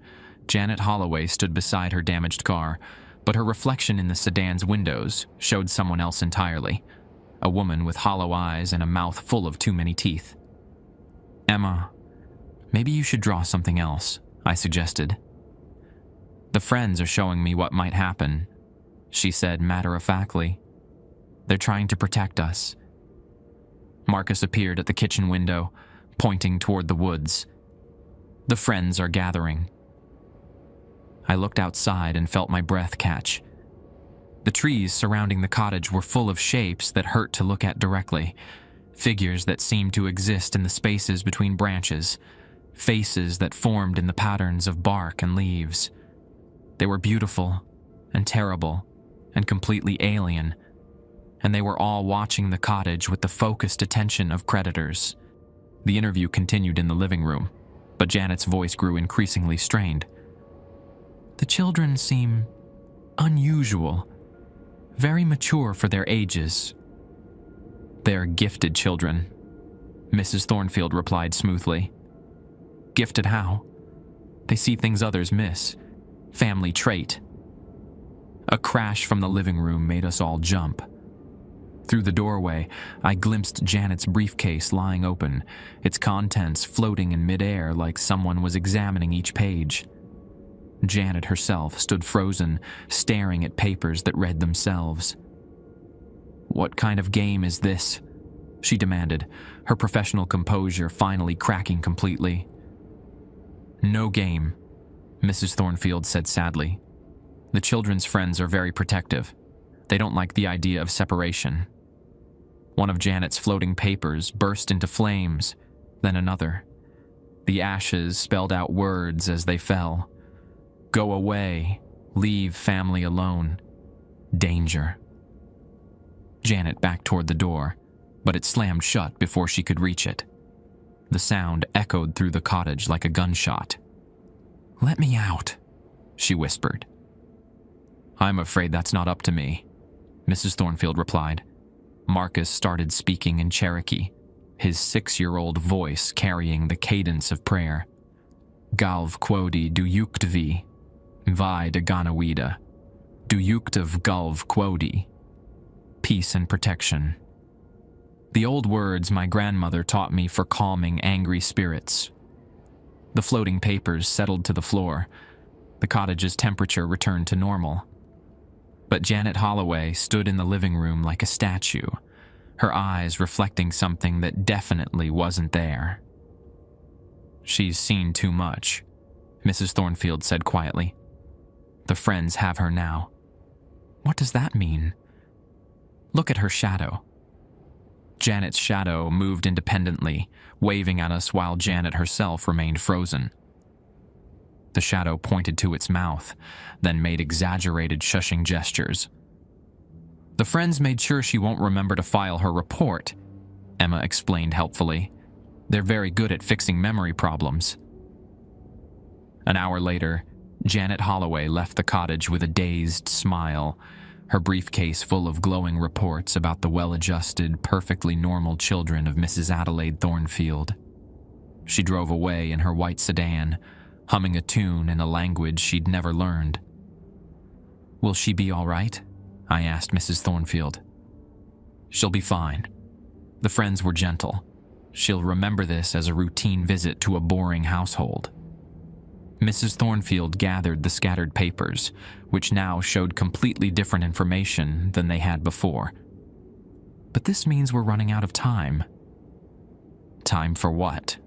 Janet Holloway stood beside her damaged car, but her reflection in the sedan's windows showed someone else entirely, a woman with hollow eyes and a mouth full of too many teeth. "Emma, maybe you should draw something else," I suggested. "The friends are showing me what might happen," she said matter-of-factly. "They're trying to protect us." Marcus appeared at the kitchen window, pointing toward the woods. "The friends are gathering." I looked outside and felt my breath catch. The trees surrounding the cottage were full of shapes that hurt to look at directly, figures that seemed to exist in the spaces between branches, faces that formed in the patterns of bark and leaves. They were beautiful and terrible and completely alien, and they were all watching the cottage with the focused attention of predators. The interview continued in the living room, but Janet's voice grew increasingly strained. "The children seem unusual, very mature for their ages." "They're gifted children," Mrs. Thornfield replied smoothly. "Gifted how?" "They see things others miss. Family trait." A crash from the living room made us all jump. Through the doorway, I glimpsed Janet's briefcase lying open, its contents floating in midair like someone was examining each page. Janet herself stood frozen, staring at papers that read themselves. "What kind of game is this?" she demanded, her professional composure finally cracking completely. "No game," Mrs. Thornfield said sadly. "The children's friends are very protective. They don't like the idea of separation." One of Janet's floating papers burst into flames, then another. The ashes spelled out words as they fell. "Go away. Leave family alone. Danger." Janet backed toward the door, but it slammed shut before she could reach it. The sound echoed through the cottage like a gunshot. "Let me out," she whispered. "I'm afraid that's not up to me," Mrs. Thornfield replied. Marcus started speaking in Cherokee, his 6-year-old voice carrying the cadence of prayer. "Galv quodi duyuktvi, vi de ganawida, duyuktav galv quodi." Peace and protection. The old words my grandmother taught me for calming angry spirits. The floating papers settled to the floor. The cottage's temperature returned to normal. But Janet Holloway stood in the living room like a statue, her eyes reflecting something that definitely wasn't there. "She's seen too much," Mrs. Thornfield said quietly. "The friends have her now." "What does that mean?" Look at her shadow." Janet's shadow moved independently, waving at us while Janet herself remained frozen. The shadow pointed to its mouth, then made exaggerated shushing gestures. "The friends made sure she won't remember to file her report," Emma explained helpfully. "They're very good at fixing memory problems." An hour later, Janet Holloway left the cottage with a dazed smile, her briefcase full of glowing reports about the well-adjusted, perfectly normal children of Mrs. Adelaide Thornfield. She drove away in her white sedan, humming a tune in a language she'd never learned. "Will she be all right?" I asked Mrs. Thornfield. "She'll be fine." The friends were gentle. "She'll remember this as a routine visit to a boring household." Mrs. Thornfield gathered the scattered papers, which now showed completely different information than they had before. "But this means we're running out of time." "Time for what?"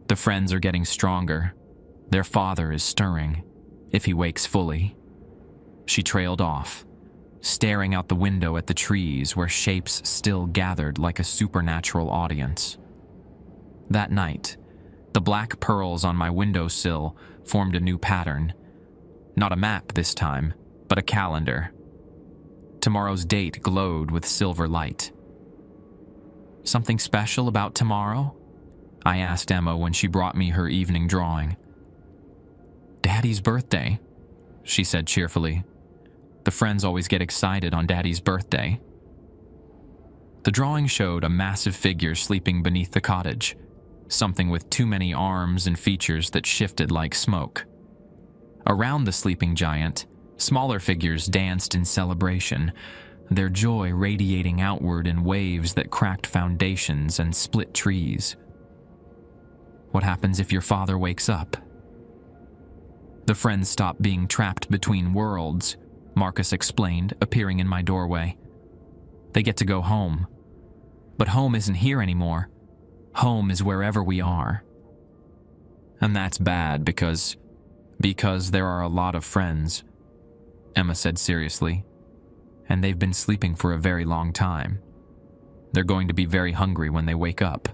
"The friends are getting stronger. Their father is stirring, if he wakes fully." She trailed off, staring out the window at the trees where shapes still gathered like a supernatural audience. That night, the black pearls on my windowsill formed a new pattern. Not a map this time, but a calendar. Tomorrow's date glowed with silver light. "Something special about tomorrow?" I asked Emma when she brought me her evening drawing. "Daddy's birthday," she said cheerfully. "The friends always get excited on Daddy's birthday." The drawing showed a massive figure sleeping beneath the cottage, something with too many arms and features that shifted like smoke. Around the sleeping giant, smaller figures danced in celebration, their joy radiating outward in waves that cracked foundations and split trees. "What happens if your father wakes up?" "The friends stop being trapped between worlds," Marcus explained, appearing in my doorway. "They get to go home. But home isn't here anymore. Home is wherever we are." "And that's bad because there are a lot of friends," Emma said seriously. "And they've been sleeping for a very long time. They're going to be very hungry when they wake up."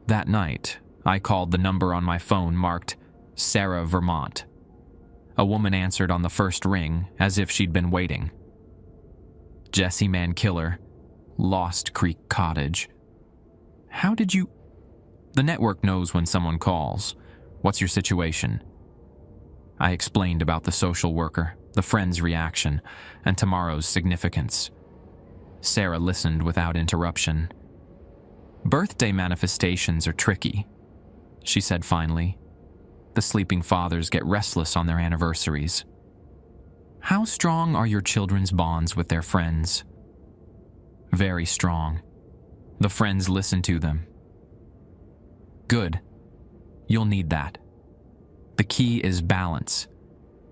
That night, I called the number on my phone marked Sarah, Vermont. A woman answered on the first ring as if she'd been waiting. "Jesse Man Killer, Lost Creek Cottage." "How did you—" "The network knows when someone calls. What's your situation?" I explained about the social worker, the friend's reaction, and tomorrow's significance. Sarah listened without interruption. "Birthday manifestations are tricky," she said finally. "The sleeping fathers get restless on their anniversaries." "How strong are your children's bonds with their friends?" "Very strong. The friends listen to them." "Good. You'll need that. The key is balance.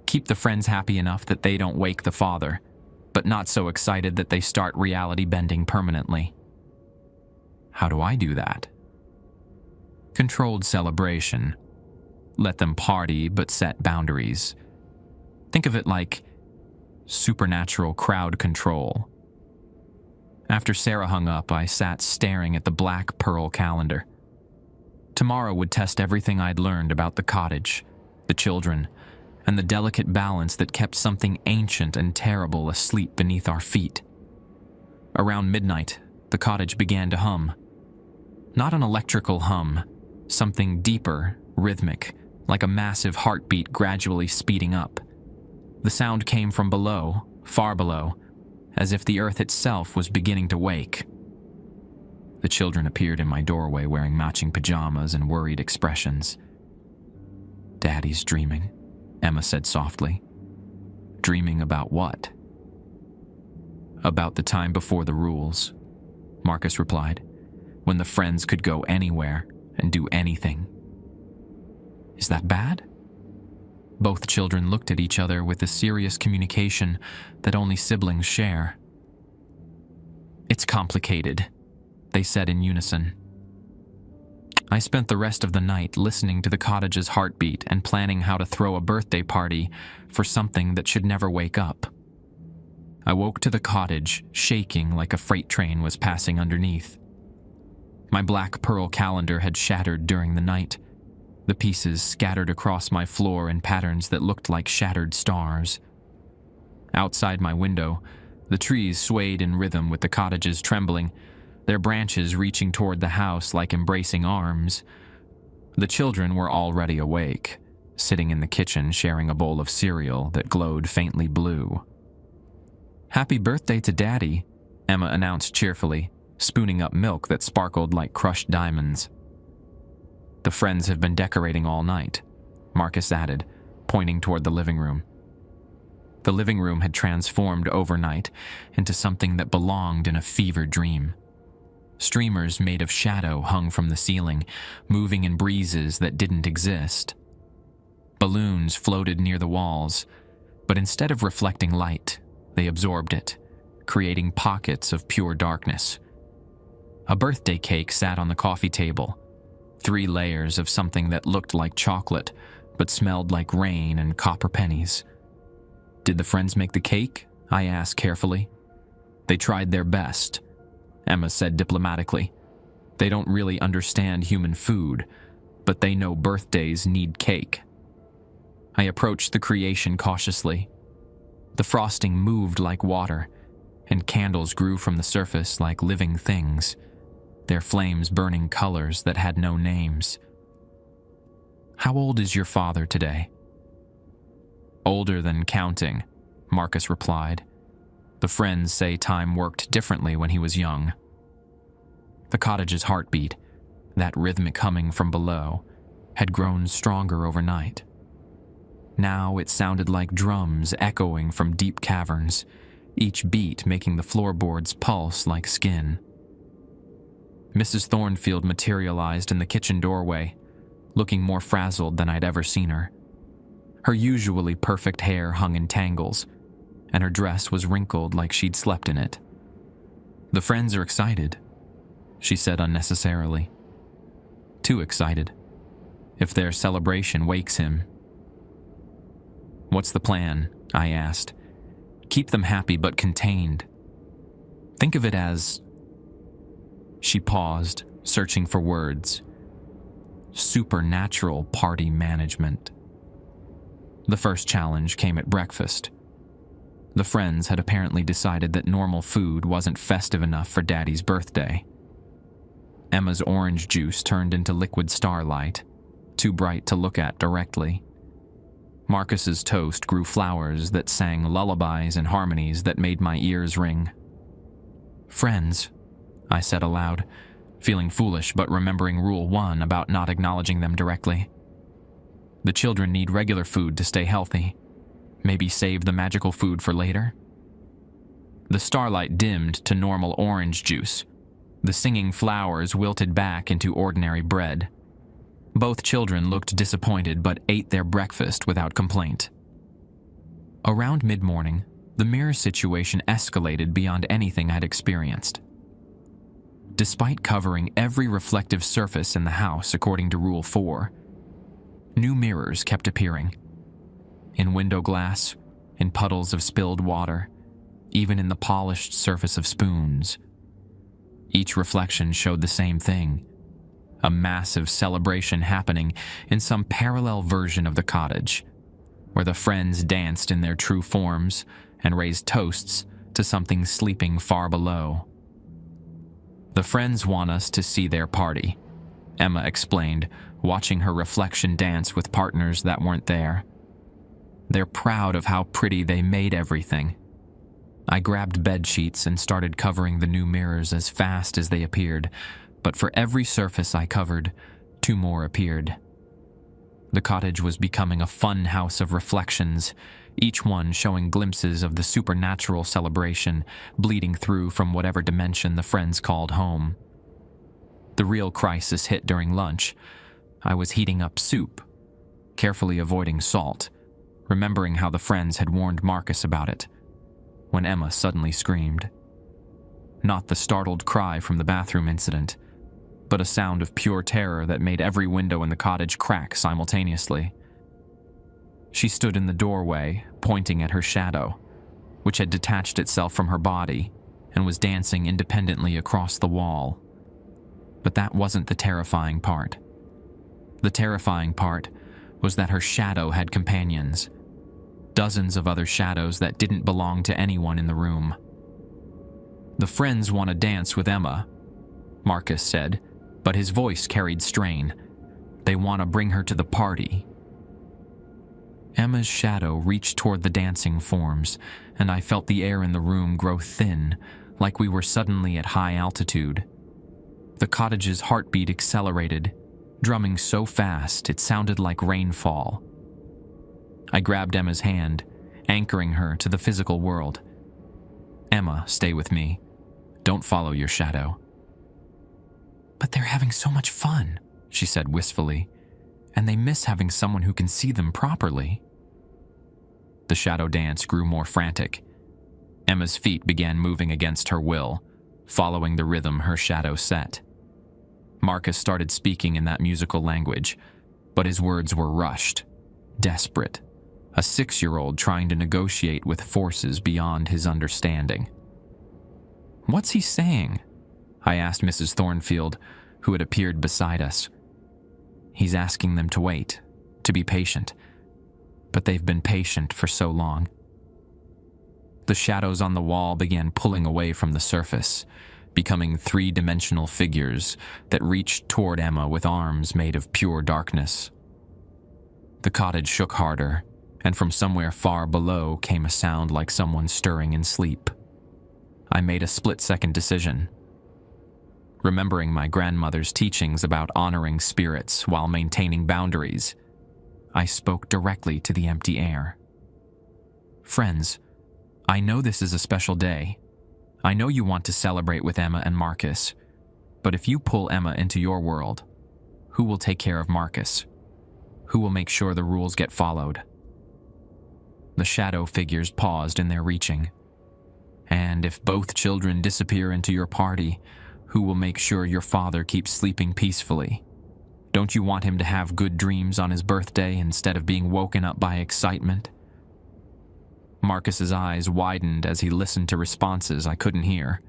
Keep the friends happy enough that they don't wake the father, but not so excited that they start reality bending permanently." "How do I do that?" "Controlled celebration. Let them party, but set boundaries. Think of it like supernatural crowd control." After Sarah hung up, I sat staring at the black pearl calendar. Tomorrow would test everything I'd learned about the cottage, the children, and the delicate balance that kept something ancient and terrible asleep beneath our feet. Around midnight, the cottage began to hum. Not an electrical hum, something deeper, rhythmic, like a massive heartbeat gradually speeding up. The sound came from below, far below, as if the earth itself was beginning to wake. The children appeared in my doorway wearing matching pajamas and worried expressions. "Daddy's dreaming," Emma said softly. "Dreaming about what?" "About the time before the rules," Marcus replied, "when the friends could go anywhere and do anything." "Is that bad?" Both children looked at each other with the serious communication that only siblings share. "It's complicated," they said in unison. I spent the rest of the night listening to the cottage's heartbeat and planning how to throw a birthday party for something that should never wake up. I woke to the cottage, shaking like a freight train was passing underneath. My black pearl calendar had shattered during the night, the pieces scattered across my floor in patterns that looked like shattered stars. Outside my window, the trees swayed in rhythm with the cottages trembling, their branches reaching toward the house like embracing arms. The children were already awake, sitting in the kitchen sharing a bowl of cereal that glowed faintly blue. "Happy birthday to Daddy," Emma announced cheerfully, spooning up milk that sparkled like crushed diamonds. "The friends have been decorating all night," Marcus added, pointing toward the living room. The living room had transformed overnight into something that belonged in a fever dream. Streamers made of shadow hung from the ceiling, moving in breezes that didn't exist. Balloons floated near the walls, but instead of reflecting light, they absorbed it, creating pockets of pure darkness. A birthday cake sat on the coffee table, 3 layers of something that looked like chocolate, but smelled like rain and copper pennies. "Did the friends make the cake?" I asked carefully. "They tried their best," Emma said diplomatically. "They don't really understand human food, but they know birthdays need cake." I approached the creation cautiously. The frosting moved like water, and candles grew from the surface like living things, their flames burning colors that had no names. "How old is your father today?" "Older than counting," Marcus replied. "The friends say time worked differently when he was young." The cottage's heartbeat, that rhythmic humming from below, had grown stronger overnight. Now it sounded like drums echoing from deep caverns, each beat making the floorboards pulse like skin. Mrs. Thornfield materialized in the kitchen doorway, looking more frazzled than I'd ever seen her. Her usually perfect hair hung in tangles, and her dress was wrinkled like she'd slept in it. "The friends are excited," she said unnecessarily. "Too excited. If their celebration wakes him." "What's the plan?" I asked. "Keep them happy but contained. Think of it as..." She paused, searching for words. "Supernatural party management." The first challenge came at breakfast. The friends had apparently decided that normal food wasn't festive enough for Daddy's birthday. Emma's orange juice turned into liquid starlight, too bright to look at directly. Marcus's toast grew flowers that sang lullabies and harmonies that made my ears ring. "Friends," I said aloud, feeling foolish but remembering Rule 1 about not acknowledging them directly. "The children need regular food to stay healthy. Maybe save the magical food for later?" The starlight dimmed to normal orange juice. The singing flowers wilted back into ordinary bread. Both children looked disappointed but ate their breakfast without complaint. Around mid-morning, the mirror situation escalated beyond anything I'd experienced. Despite covering every reflective surface in the house according to Rule 4, new mirrors kept appearing. In window glass, in puddles of spilled water, even in the polished surface of spoons. Each reflection showed the same thing: a massive celebration happening in some parallel version of the cottage, where the friends danced in their true forms and raised toasts to something sleeping far below. "The friends want us to see their party," Emma explained, watching her reflection dance with partners that weren't there. "They're proud of how pretty they made everything." I grabbed bed sheets and started covering the new mirrors as fast as they appeared, but for every surface I covered, 2 more appeared. The cottage was becoming a fun house of reflections, each one showing glimpses of the supernatural celebration bleeding through from whatever dimension the friends called home. The real crisis hit during lunch. I was heating up soup, carefully avoiding salt, remembering how the friends had warned Marcus about it, when Emma suddenly screamed. Not the startled cry from the bathroom incident, but a sound of pure terror that made every window in the cottage crack simultaneously. She stood in the doorway, pointing at her shadow, which had detached itself from her body and was dancing independently across the wall. But that wasn't the terrifying part. The terrifying part was that her shadow had companions, dozens of other shadows that didn't belong to anyone in the room. "The friends want to dance with Emma," Marcus said, but his voice carried strain. "They want to bring her to the party." Emma's shadow reached toward the dancing forms, and I felt the air in the room grow thin, like we were suddenly at high altitude. The cottage's heartbeat accelerated, drumming so fast it sounded like rainfall. I grabbed Emma's hand, anchoring her to the physical world. "Emma, stay with me. Don't follow your shadow." "But they're having so much fun," she said wistfully, "and they miss having someone who can see them properly." The shadow dance grew more frantic. Emma's feet began moving against her will, following the rhythm her shadow set. Marcus started speaking in that musical language, but his words were rushed, desperate, a 6-year-old trying to negotiate with forces beyond his understanding. "What's he saying?" I asked Mrs. Thornfield, who had appeared beside us. "He's asking them to wait, to be patient. But they've been patient for so long." The shadows on the wall began pulling away from the surface, becoming 3-dimensional figures that reached toward Emma with arms made of pure darkness. The cottage shook harder, and from somewhere far below came a sound like someone stirring in sleep. I made a split-second decision. Remembering my grandmother's teachings about honoring spirits while maintaining boundaries, I spoke directly to the empty air. "Friends, I know this is a special day. I know you want to celebrate with Emma and Marcus, but if you pull Emma into your world, who will take care of Marcus? Who will make sure the rules get followed?" The shadow figures paused in their reaching. "And if both children disappear into your party, who will make sure your father keeps sleeping peacefully? Don't you want him to have good dreams on his birthday instead of being woken up by excitement?" Marcus's eyes widened as he listened to responses I couldn't hear.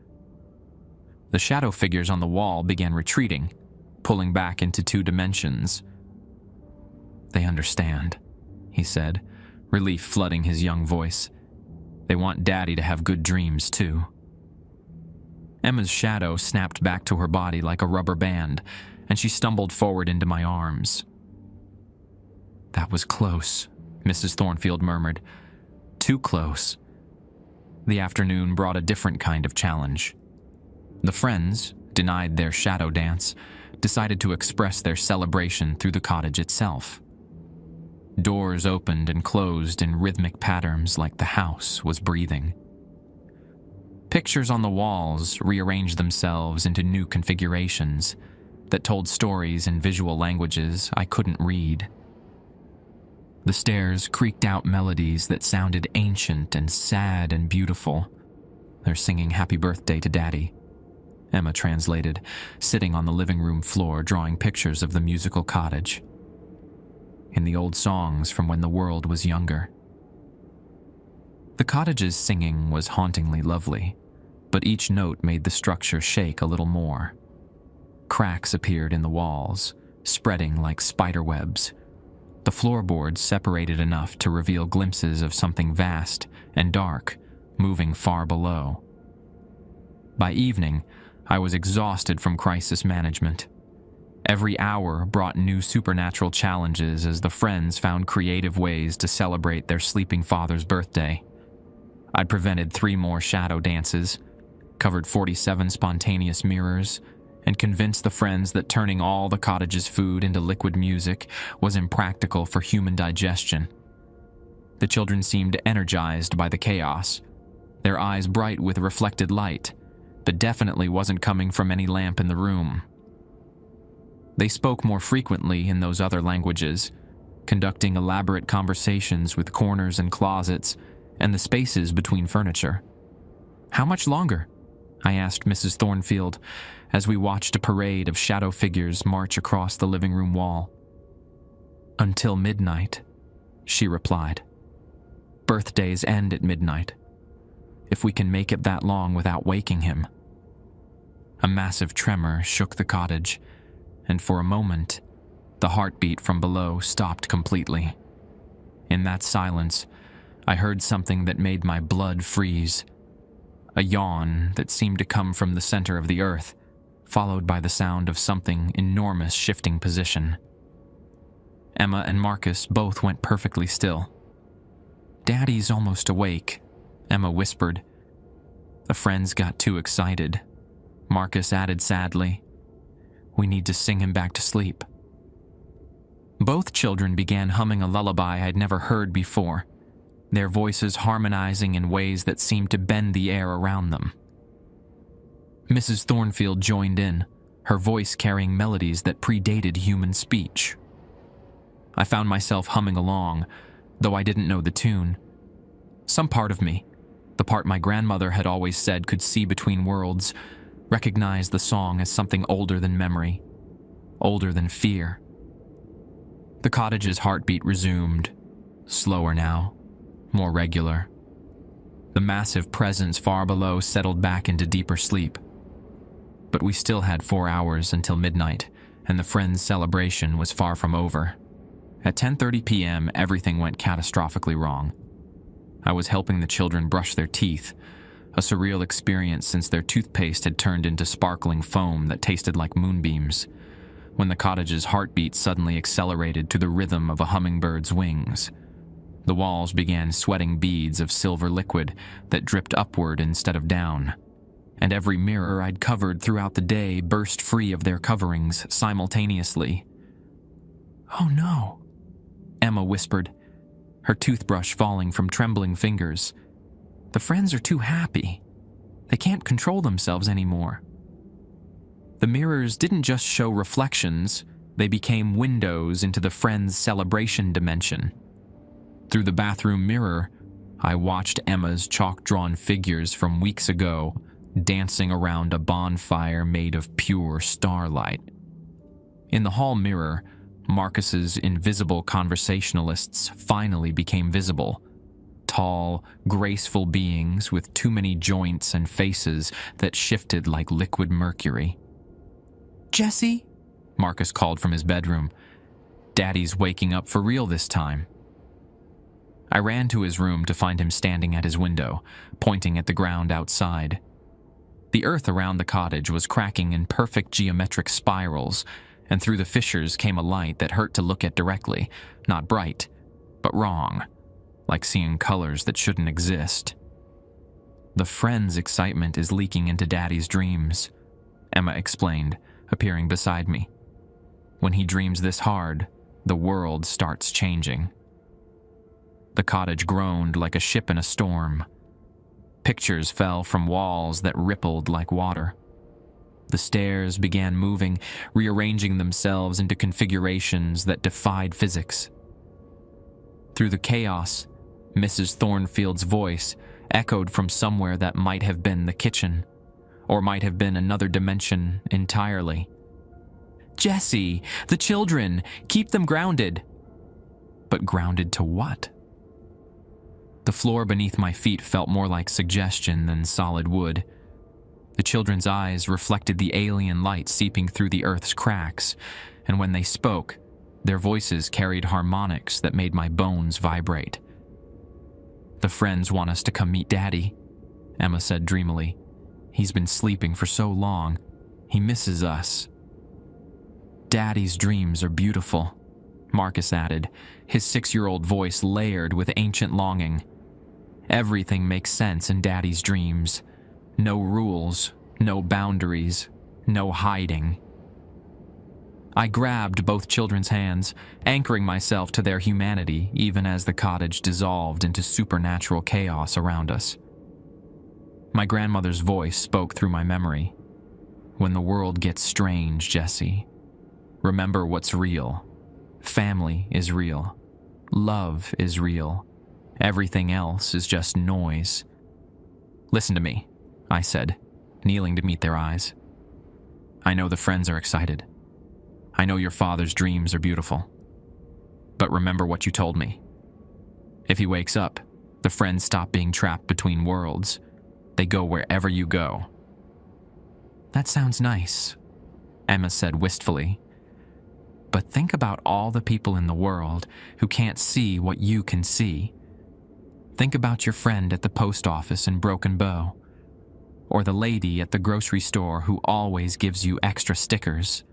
The shadow figures on the wall began retreating, pulling back into 2 dimensions. "They understand," he said, relief flooding his young voice. "They want Daddy to have good dreams, too." Emma's shadow snapped back to her body like a rubber band, and she stumbled forward into my arms. "That was close," Mrs. Thornfield murmured. "Too close." The afternoon brought a different kind of challenge. The friends, denied their shadow dance, decided to express their celebration through the cottage itself. Doors opened and closed in rhythmic patterns like the house was breathing. Pictures on the walls rearranged themselves into new configurations that told stories in visual languages I couldn't read. The stairs creaked out melodies that sounded ancient and sad and beautiful. "They're singing Happy Birthday to Daddy," Emma translated, sitting on the living room floor drawing pictures of the musical cottage. In the old songs from when the world was younger. The cottage's singing was hauntingly lovely, but each note made the structure shake a little more. Cracks appeared in the walls, spreading like spider webs. The floorboards separated enough to reveal glimpses of something vast and dark, moving far below. By evening, I was exhausted from crisis management. Every hour brought new supernatural challenges as the friends found creative ways to celebrate their sleeping father's birthday. I'd prevented 3 more shadow dances, covered 47 spontaneous mirrors, and convinced the friends that turning all the cottage's food into liquid music was impractical for human digestion. The children seemed energized by the chaos, their eyes bright with reflected light, but definitely wasn't coming from any lamp in the room. They spoke more frequently in those other languages, conducting elaborate conversations with corners and closets and the spaces between furniture. "How much longer?" I asked Mrs. Thornfield as we watched a parade of shadow figures march across the living room wall. "Until midnight," she replied. "Birthdays end at midnight. if we can make it that long without waking him. A massive tremor shook the cottage, and for a moment, the heartbeat from below stopped completely. In that silence, I heard something that made my blood freeze. A yawn that seemed to come from the center of the earth, followed by the sound of something enormous shifting position. Emma and Marcus both went perfectly still. "Daddy's almost awake," Emma whispered. The friends got too excited. Marcus added sadly, "We need to sing him back to sleep." Both children began humming a lullaby I'd never heard before, their voices harmonizing in ways that seemed to bend the air around them. Mrs. Thornfield joined in, her voice carrying melodies that predated human speech. I found myself humming along, though I didn't know the tune. Some part of me, the part my grandmother had always said could see between worlds, recognized the song as something older than memory, older than fear. The cottage's heartbeat resumed, slower now, more regular. The massive presence far below settled back into deeper sleep. But we still had 4 hours until midnight, and the friends' celebration was far from over. At 10:30 p.m., everything went catastrophically wrong. I was helping the children brush their teeth, a surreal experience since their toothpaste had turned into sparkling foam that tasted like moonbeams, when the cottage's heartbeat suddenly accelerated to the rhythm of a hummingbird's wings. The walls began sweating beads of silver liquid that dripped upward instead of down, and every mirror I'd covered throughout the day burst free of their coverings simultaneously. "Oh no," Emma whispered, her toothbrush falling from trembling fingers. "The friends are too happy. They can't control themselves anymore." The mirrors didn't just show reflections, they became windows into the friends' celebration dimension. Through the bathroom mirror, I watched Emma's chalk-drawn figures from weeks ago dancing around a bonfire made of pure starlight. In the hall mirror, Marcus's invisible conversationalists finally became visible. Tall, graceful beings with too many joints and faces that shifted like liquid mercury. "Jesse?" Marcus called from his bedroom. "Daddy's waking up for real this time." I ran to his room to find him standing at his window, pointing at the ground outside. The earth around the cottage was cracking in perfect geometric spirals, and through the fissures came a light that hurt to look at directly, not bright, but wrong, like seeing colors that shouldn't exist. "The friend's excitement is leaking into Daddy's dreams," Emma explained, appearing beside me. "When he dreams this hard, the world starts changing." The cottage groaned like a ship in a storm. Pictures fell from walls that rippled like water. The stairs began moving, rearranging themselves into configurations that defied physics. Through the chaos, Mrs. Thornfield's voice echoed from somewhere that might have been the kitchen, or might have been another dimension entirely. "Jesse, the children, keep them grounded." But grounded to what? The floor beneath my feet felt more like suggestion than solid wood. The children's eyes reflected the alien light seeping through the earth's cracks, and when they spoke, their voices carried harmonics that made my bones vibrate. "The friends want us to come meet Daddy," Emma said dreamily. "He's been sleeping for so long. He misses us." "Daddy's dreams are beautiful," Marcus added, his 6-year-old voice layered with ancient longing. "Everything makes sense in Daddy's dreams. No rules, no boundaries, no hiding." I grabbed both children's hands, anchoring myself to their humanity even as the cottage dissolved into supernatural chaos around us. My grandmother's voice spoke through my memory. "When the world gets strange, Jesse, remember what's real. Family is real. Love is real. Everything else is just noise." "Listen to me," I said, kneeling to meet their eyes. "I know the friends are excited. I know your father's dreams are beautiful. But remember what you told me. If he wakes up, the friends stop being trapped between worlds, They go wherever you go." "That sounds nice," Emma said wistfully. "But think about all the people in the world who can't see what you can see. Think about your friend at the post office in Broken Bow, or the lady at the grocery store who always gives you extra stickers.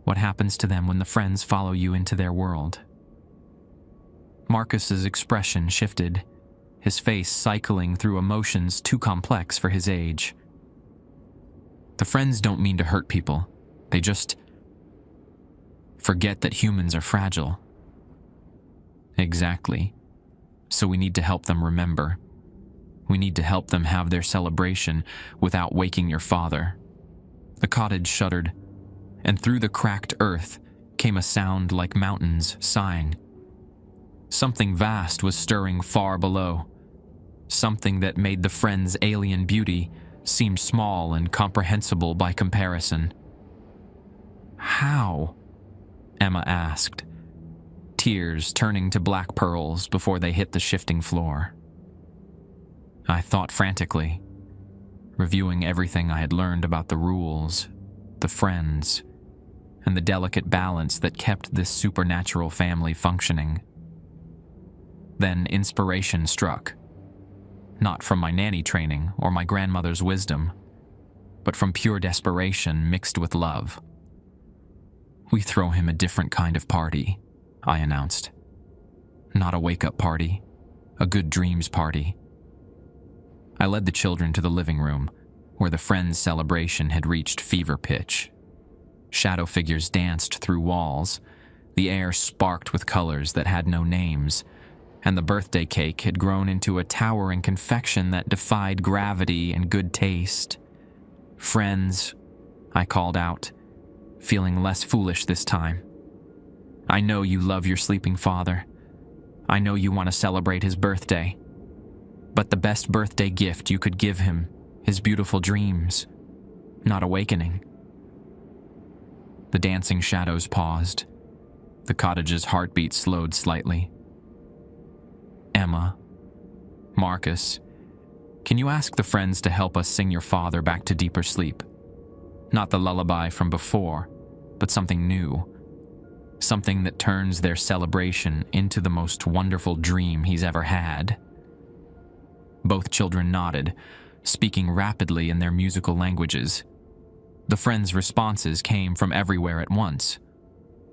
What happens to them when the friends follow you into their world?" Marcus's expression shifted, his face cycling through emotions too complex for his age. "The friends don't mean to hurt people. They just forget that humans are fragile." "Exactly. So we need to help them remember. We need to help them have their celebration without waking your father." The cottage shuddered, and through the cracked earth came a sound like mountains sighing. Something vast was stirring far below, something that made the friend's alien beauty seem small and comprehensible by comparison. "How?" Emma asked, tears turning to black pearls before they hit the shifting floor. I thought frantically, reviewing everything I had learned about the rules, the friends, and the delicate balance that kept this supernatural family functioning. Then inspiration struck, not from my nanny training or my grandmother's wisdom, but from pure desperation mixed with love. "We throw him a different kind of party," I announced. "Not a wake-up party, a good dreams party." I led the children to the living room, where the friends' celebration had reached fever pitch. Shadow figures danced through walls, the air sparked with colors that had no names, and the birthday cake had grown into a towering confection that defied gravity and good taste. "Friends," I called out, feeling less foolish this time. "I know you love your sleeping father. I know you want to celebrate his birthday. But the best birthday gift you could give him is beautiful dreams, not awakening." The dancing shadows paused. The cottage's heartbeat slowed slightly. "Emma, Marcus, can you ask the friends to help us sing your father back to deeper sleep? Not the lullaby from before, but something new. Something that turns their celebration into the most wonderful dream he's ever had." Both children nodded, speaking rapidly in their musical languages. The friends' responses came from everywhere at once.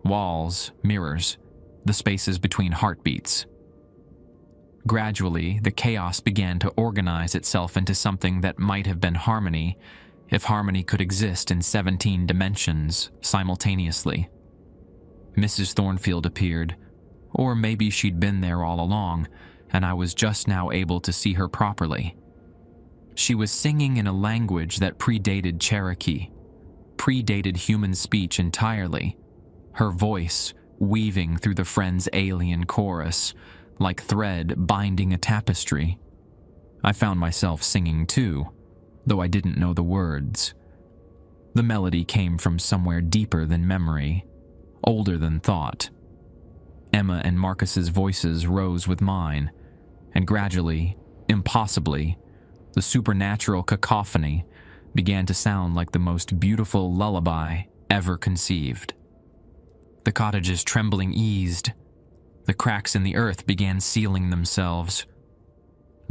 Walls, mirrors, the spaces between heartbeats. Gradually, the chaos began to organize itself into something that might have been harmony, if harmony could exist in 17 dimensions simultaneously. Mrs. Thornfield appeared, or maybe she'd been there all along, and I was just now able to see her properly. She was singing in a language that predated Cherokee, predated human speech entirely, her voice weaving through the friends' alien chorus, like thread binding a tapestry. I found myself singing too, though I didn't know the words. The melody came from somewhere deeper than memory, older than thought. Emma and Marcus's voices rose with mine, and gradually, impossibly, the supernatural cacophony began to sound like the most beautiful lullaby ever conceived. The cottage's trembling eased. The cracks in the earth began sealing themselves.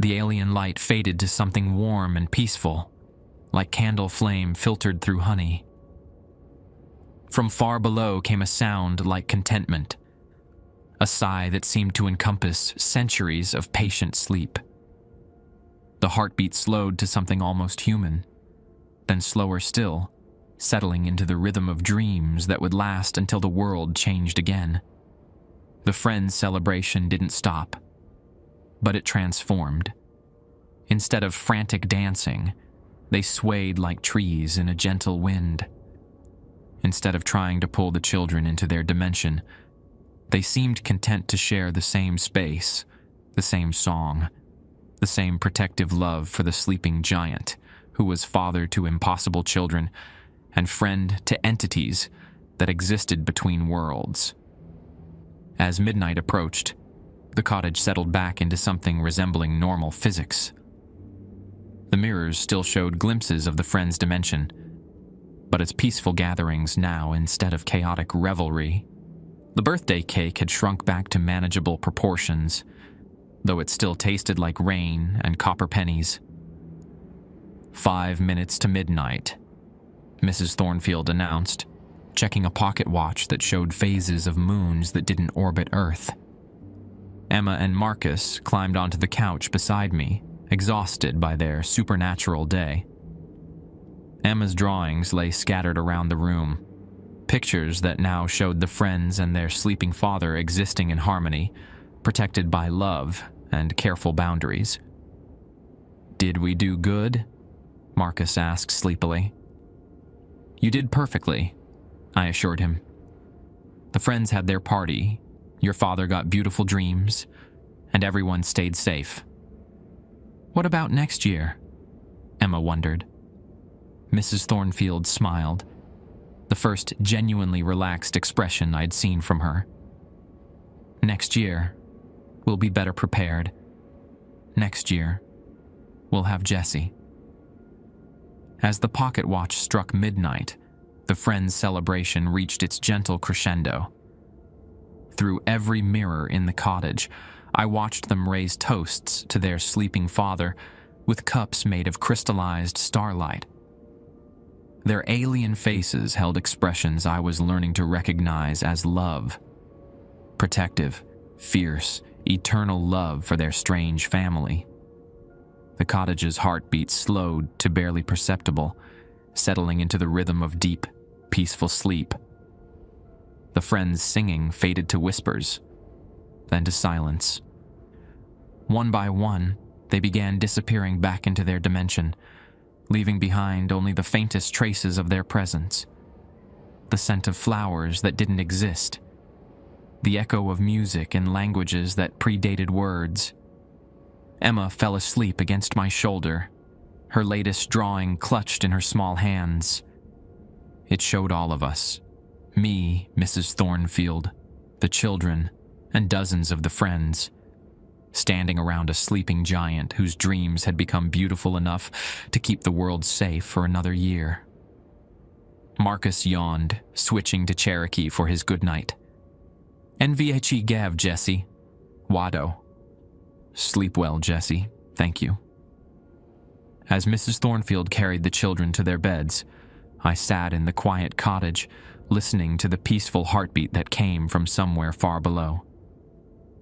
The alien light faded to something warm and peaceful, like candle flame filtered through honey. From far below came a sound like contentment, a sigh that seemed to encompass centuries of patient sleep. The heartbeat slowed to something almost human, then slower still, settling into the rhythm of dreams that would last until the world changed again. The friends' celebration didn't stop, but it transformed. Instead of frantic dancing, they swayed like trees in a gentle wind. Instead of trying to pull the children into their dimension, they seemed content to share the same space, the same song, the same protective love for the sleeping giant who was father to impossible children and friend to entities that existed between worlds. As midnight approached, the cottage settled back into something resembling normal physics. The mirrors still showed glimpses of the friends' dimension, but its peaceful gatherings now instead of chaotic revelry. The birthday cake had shrunk back to manageable proportions, though it still tasted like rain and copper pennies. 5 minutes to midnight, Mrs. Thornfield announced, checking a pocket watch that showed phases of moons that didn't orbit Earth. Emma and Marcus climbed onto the couch beside me, exhausted by their supernatural day. Emma's drawings lay scattered around the room, pictures that now showed the friends and their sleeping father existing in harmony, protected by love and careful boundaries. "Did we do good?" Marcus asked sleepily. "You did perfectly," I assured him. "The friends had their party, your father got beautiful dreams, and everyone stayed safe." "What about next year?" Emma wondered. Mrs. Thornfield smiled, the first genuinely relaxed expression I'd seen from her. "Next year, we'll be better prepared. Next year, we'll have Jessie." As the pocket watch struck midnight, the friends' celebration reached its gentle crescendo. Through every mirror in the cottage, I watched them raise toasts to their sleeping father with cups made of crystallized starlight. Their alien faces held expressions I was learning to recognize as love. Protective, fierce, eternal love for their strange family. The cottage's heartbeat slowed to barely perceptible, settling into the rhythm of deep, peaceful sleep. The friends' singing faded to whispers, then to silence. One by one, they began disappearing back into their dimension, leaving behind only the faintest traces of their presence. The scent of flowers that didn't exist. The echo of music in languages that predated words. Emma fell asleep against my shoulder, her latest drawing clutched in her small hands. It showed all of us, me, Mrs. Thornfield, the children, and dozens of the friends, standing around a sleeping giant whose dreams had become beautiful enough to keep the world safe for another year. Marcus yawned, switching to Cherokee for his goodnight. "NVHE Gav, Jesse. Wado." "Sleep well, Jesse. Thank you." As Mrs. Thornfield carried the children to their beds, I sat in the quiet cottage, listening to the peaceful heartbeat that came from somewhere far below.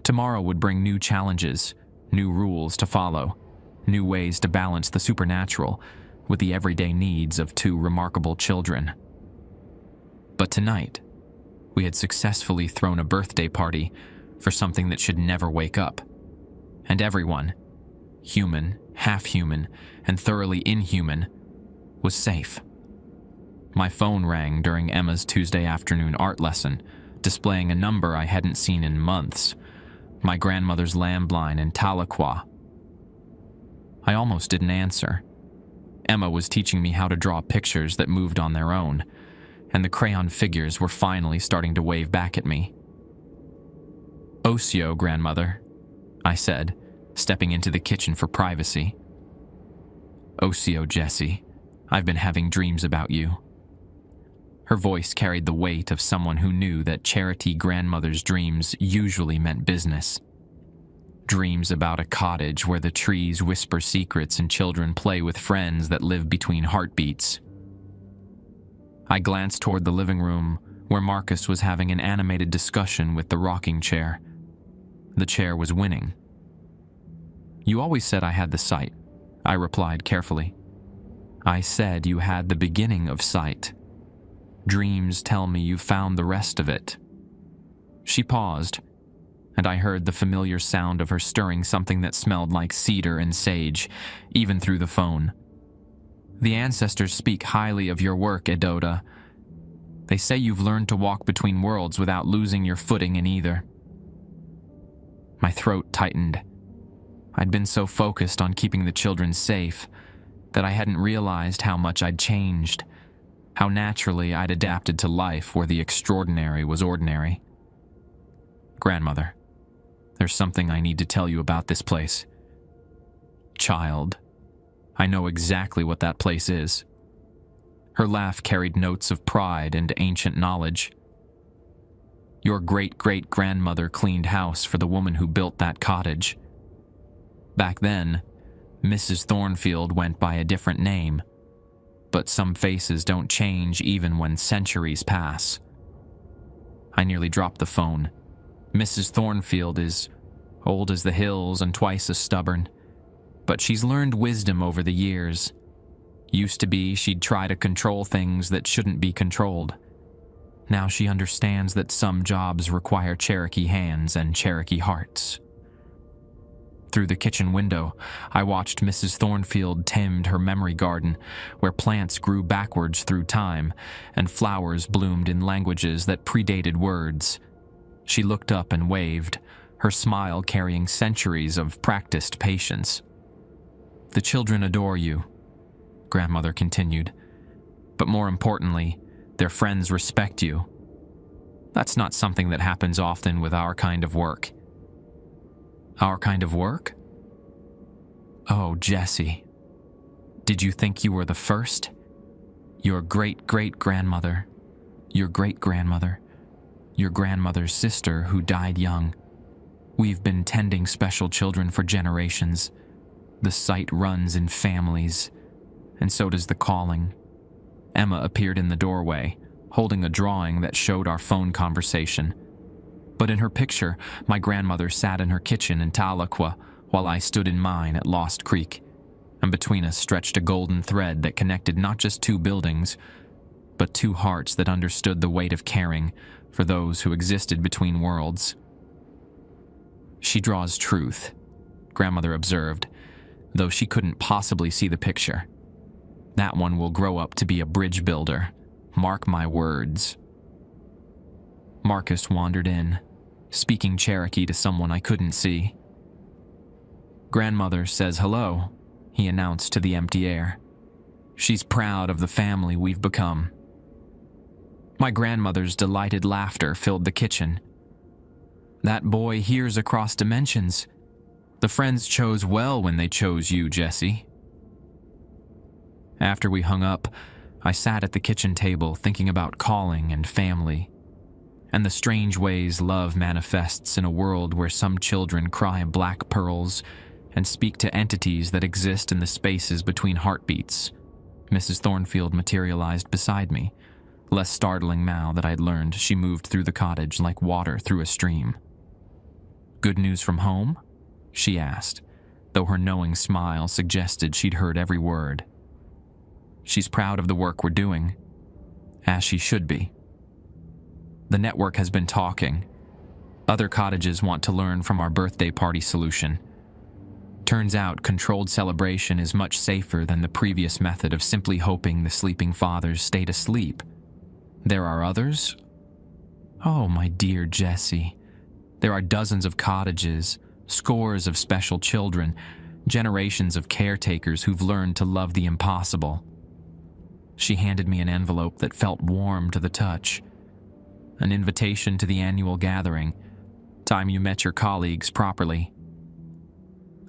Tomorrow would bring new challenges, new rules to follow, new ways to balance the supernatural with the everyday needs of two remarkable children. But tonight, we had successfully thrown a birthday party for something that should never wake up. And everyone, human, half-human, and thoroughly inhuman, was safe. My phone rang during Emma's Tuesday afternoon art lesson, displaying a number I hadn't seen in months, my grandmother's landline in Tahlequah. I almost didn't answer. Emma was teaching me how to draw pictures that moved on their own, and the crayon figures were finally starting to wave back at me. "Osio, grandmother," I said, stepping into the kitchen for privacy. "Osio, Jessie, I've been having dreams about you." Her voice carried the weight of someone who knew that Charity grandmother's dreams usually meant business. Dreams about a cottage where the trees whisper secrets and children play with friends that live between heartbeats. I glanced toward the living room where Marcus was having an animated discussion with the rocking chair. The chair was winning. "You always said I had the sight," I replied carefully. "I said you had the beginning of sight. Dreams tell me you found the rest of it." She paused, and I heard the familiar sound of her stirring something that smelled like cedar and sage, even through the phone. "The ancestors speak highly of your work, Edota. They say you've learned to walk between worlds without losing your footing in either." My throat tightened. I'd been so focused on keeping the children safe that I hadn't realized how much I'd changed, how naturally I'd adapted to life where the extraordinary was ordinary. "Grandmother, there's something I need to tell you about this place." "Child." I know exactly what that place is." Her laugh carried notes of pride and ancient knowledge. "Your great-great-grandmother cleaned house for the woman who built that cottage. Back then, Mrs. Thornfield went by a different name, but some faces don't change even when centuries pass." I nearly dropped the phone. Mrs. Thornfield is old as the hills and twice as stubborn, but she's learned wisdom over the years. Used to be she'd try to control things that shouldn't be controlled. Now she understands that some jobs require Cherokee hands and Cherokee hearts. Through the kitchen window, I watched Mrs. Thornfield tend her memory garden, where plants grew backwards through time and flowers bloomed in languages that predated words. She looked up and waved, her smile carrying centuries of practiced patience. "The children adore you," Grandmother continued, "but more importantly, their friends respect you. That's not something that happens often with our kind of work." "Our kind of work?" "Oh, Jessie. Did you think you were the first? Your great-great-grandmother, your great-grandmother, your grandmother's sister who died young. We've been tending special children for generations. The site runs in families, and so does the calling." Emma appeared in the doorway, holding a drawing that showed our phone conversation. But in her picture, my grandmother sat in her kitchen in Tahlequah while I stood in mine at Lost Creek, and between us stretched a golden thread that connected not just two buildings, but two hearts that understood the weight of caring for those who existed between worlds. "She draws truth," Grandmother observed, though she couldn't possibly see the picture. "That one will grow up to be a bridge builder. Mark my words." Marcus wandered in, speaking Cherokee to someone I couldn't see. "Grandmother says hello," he announced to the empty air. "She's proud of the family we've become." My grandmother's delighted laughter filled the kitchen. "That boy hears across dimensions. The friends chose well when they chose you, Jessie." After we hung up, I sat at the kitchen table thinking about calling and family, and the strange ways love manifests in a world where some children cry black pearls and speak to entities that exist in the spaces between heartbeats. Mrs. Thornfield materialized beside me, less startling now that I'd learned she moved through the cottage like water through a stream. "Good news from home?" she asked, though her knowing smile suggested she'd heard every word. "She's proud of the work we're doing, as she should be. The network has been talking. Other cottages want to learn from our birthday party solution. Turns out controlled celebration is much safer than the previous method of simply hoping the sleeping fathers stayed asleep. There are others?" "Oh, my dear Jessie. There are dozens of cottages, scores of special children, generations of caretakers who've learned to love the impossible." She handed me an envelope that felt warm to the touch. An invitation to the annual gathering, time you met your colleagues properly.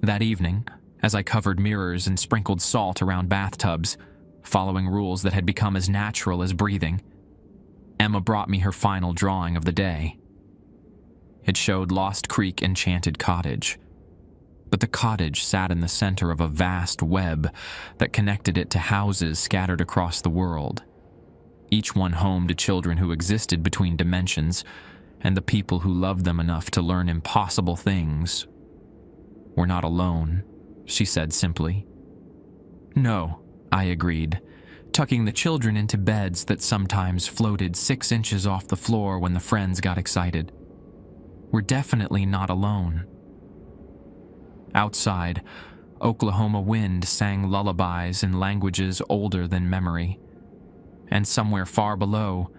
That evening, as I covered mirrors and sprinkled salt around bathtubs, following rules that had become as natural as breathing, Emma brought me her final drawing of the day. It showed Lost Creek Enchanted Cottage, but the cottage sat in the center of a vast web that connected it to houses scattered across the world, each one home to children who existed between dimensions and the people who loved them enough to learn impossible things. "We're not alone," she said simply. "No," I agreed, tucking the children into beds that sometimes floated 6 inches off the floor when the friends got excited. "We're definitely not alone." Outside, Oklahoma wind sang lullabies in languages older than memory. And somewhere far below,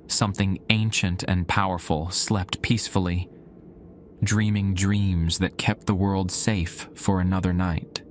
something ancient and powerful slept peacefully, dreaming dreams that kept the world safe for another night.